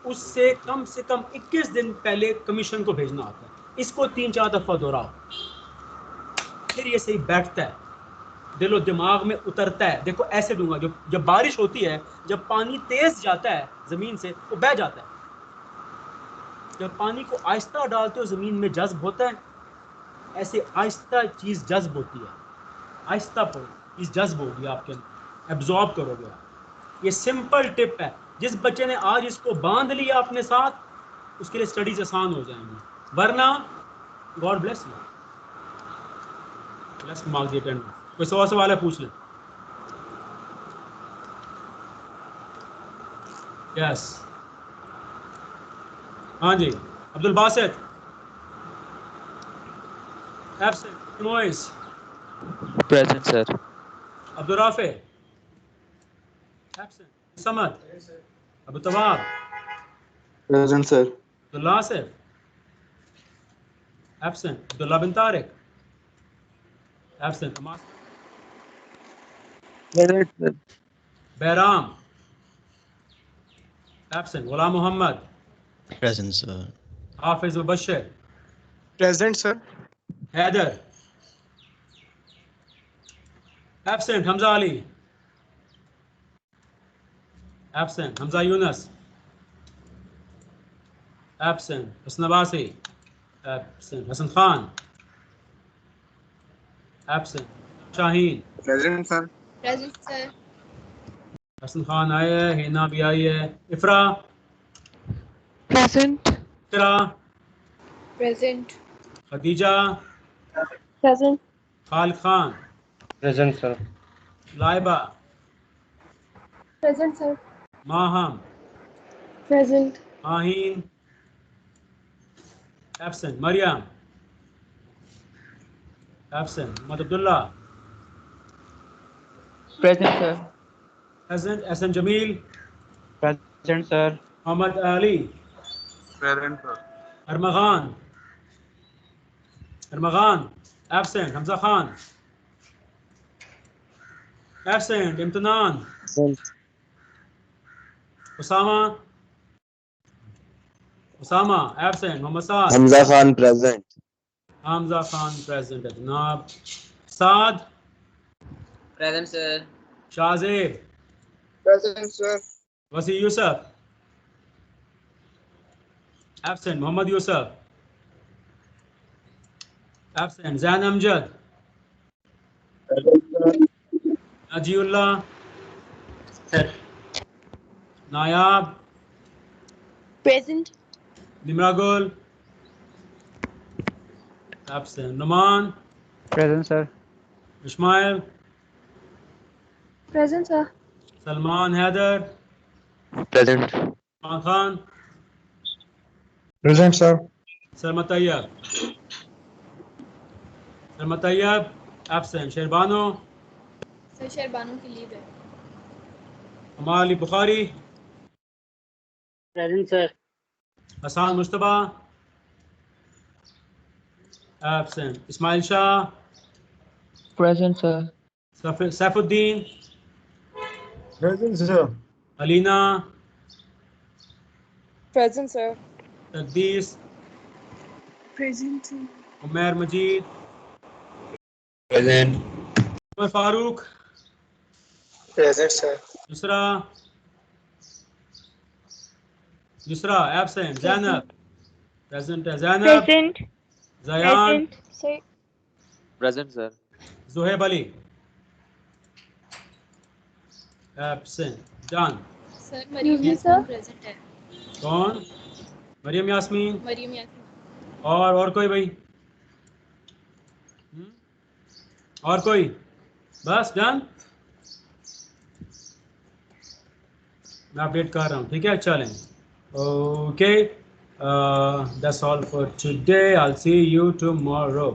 [SPEAKER 1] उससे कम से कम 21 दिन पहले कमीशन को भेजना होता है। इसको 3-4 दफा दोहराओ, फिर ये सही बैठता है। दिलो दिमाग में उतरता है। देखो ऐसे दूंगा, जब बारिश होती है, जब पानी तेज जाता है जमीन से वो बह जाता है, जब पानी को आहिस्ता डालते हो जमीन में जज्ब होता है, ऐसे आहिस्ता चीज जज्ब होती है, आहिस्ता चीज जज्ब होगी आपके अंदर, एब्जॉर्ब करोगे आप। ये सिंपल टिप है, जिस बच्चे ने आज इसको बांध लिया अपने साथ उसके लिए स्टडीज आसान हो जाएंगी, वरना God bless you, please mark the attendance. कोई सवाल है पूछ लें। यस हाँ जी, अब्दुल बासित एब्सेंट, नॉइस
[SPEAKER 10] present sir.
[SPEAKER 1] Abdul Rafay absent, Samad, Abu Tawab,
[SPEAKER 9] present sir.
[SPEAKER 1] Abdullah Asif absent, Abdullah bin Tariq absent, Bairam absent, Ghulam Mohammad
[SPEAKER 11] Present, sir.
[SPEAKER 1] Hafiz Mubashir
[SPEAKER 6] Present, sir.
[SPEAKER 1] Haider absent, Hamza Ali absent, Hamza Younus absent, Hassan Abbasi absent, Hassan Khan absent, Shaheen
[SPEAKER 4] Present, sir.
[SPEAKER 12] Present, sir.
[SPEAKER 1] Hasan Khan आए हैं, हिना भी आई है, Ifra
[SPEAKER 12] Present.
[SPEAKER 1] Iqra,
[SPEAKER 12] Present.
[SPEAKER 1] Khadija,
[SPEAKER 12] Present.
[SPEAKER 1] Khalid Khan,
[SPEAKER 3] present sir.
[SPEAKER 1] Laiba,
[SPEAKER 12] Present, sir.
[SPEAKER 1] Maham,
[SPEAKER 12] Present.
[SPEAKER 1] Aheen absent, Maryam absent, Mohammad Abdullah
[SPEAKER 2] Present, sir.
[SPEAKER 1] Present, Ehsan Jamil,
[SPEAKER 3] present sir.
[SPEAKER 1] Mohammad Ali,
[SPEAKER 4] Present, sir.
[SPEAKER 1] Armaghan absent, Hamza Khan absent, Imtinan, Usama absent, Mohammad Saad,
[SPEAKER 5] Hamza Khan present.
[SPEAKER 1] Hamza Khan present है जनाब, Saad
[SPEAKER 10] present sir.
[SPEAKER 1] Shahzeb,
[SPEAKER 4] Present, sir.
[SPEAKER 1] Wasi Yousuf absent, Mohammad Yousuf absent, Jain Amjad, Najeebullah, Nayab,
[SPEAKER 12] Present.
[SPEAKER 1] Nimragul absent, Numan,
[SPEAKER 3] present sir.
[SPEAKER 1] Ismail,
[SPEAKER 12] Present, sir.
[SPEAKER 1] Salman Haider,
[SPEAKER 5] present.
[SPEAKER 1] Khan,
[SPEAKER 6] Present, sir.
[SPEAKER 1] Salma Tayyab absent, Sherbano,
[SPEAKER 12] Sir, Sherbanu की leave है.
[SPEAKER 1] Amali Bukhari,
[SPEAKER 8] Present, sir.
[SPEAKER 1] Hassan Mushtaba absent, Ismail Shah,
[SPEAKER 2] Present, sir.
[SPEAKER 1] Saifuddin,
[SPEAKER 5] present sir.
[SPEAKER 1] Alina,
[SPEAKER 12] Present, sir.
[SPEAKER 1] Taqdees,
[SPEAKER 12] Present, sir.
[SPEAKER 1] Umair Majeed,
[SPEAKER 5] present.
[SPEAKER 1] Umar Farooq,
[SPEAKER 6] Present, sir.
[SPEAKER 1] Yusra absent, Zainab present है, Zainab,
[SPEAKER 12] Present.
[SPEAKER 1] Zayan,
[SPEAKER 12] Sir.
[SPEAKER 10] Present sir.
[SPEAKER 1] Zuhaib Ali absent, Jan
[SPEAKER 12] Sir, Mariam Yasmin present है.
[SPEAKER 1] कौन, Maryam Yasmin,
[SPEAKER 12] Mariam Yasmin.
[SPEAKER 1] और कोई भाई, और कोई, बस डन, मैं अपडेट कर रहा हूँ, ठीक है, चलें, okay, that's all for today, I will see you tomorrow.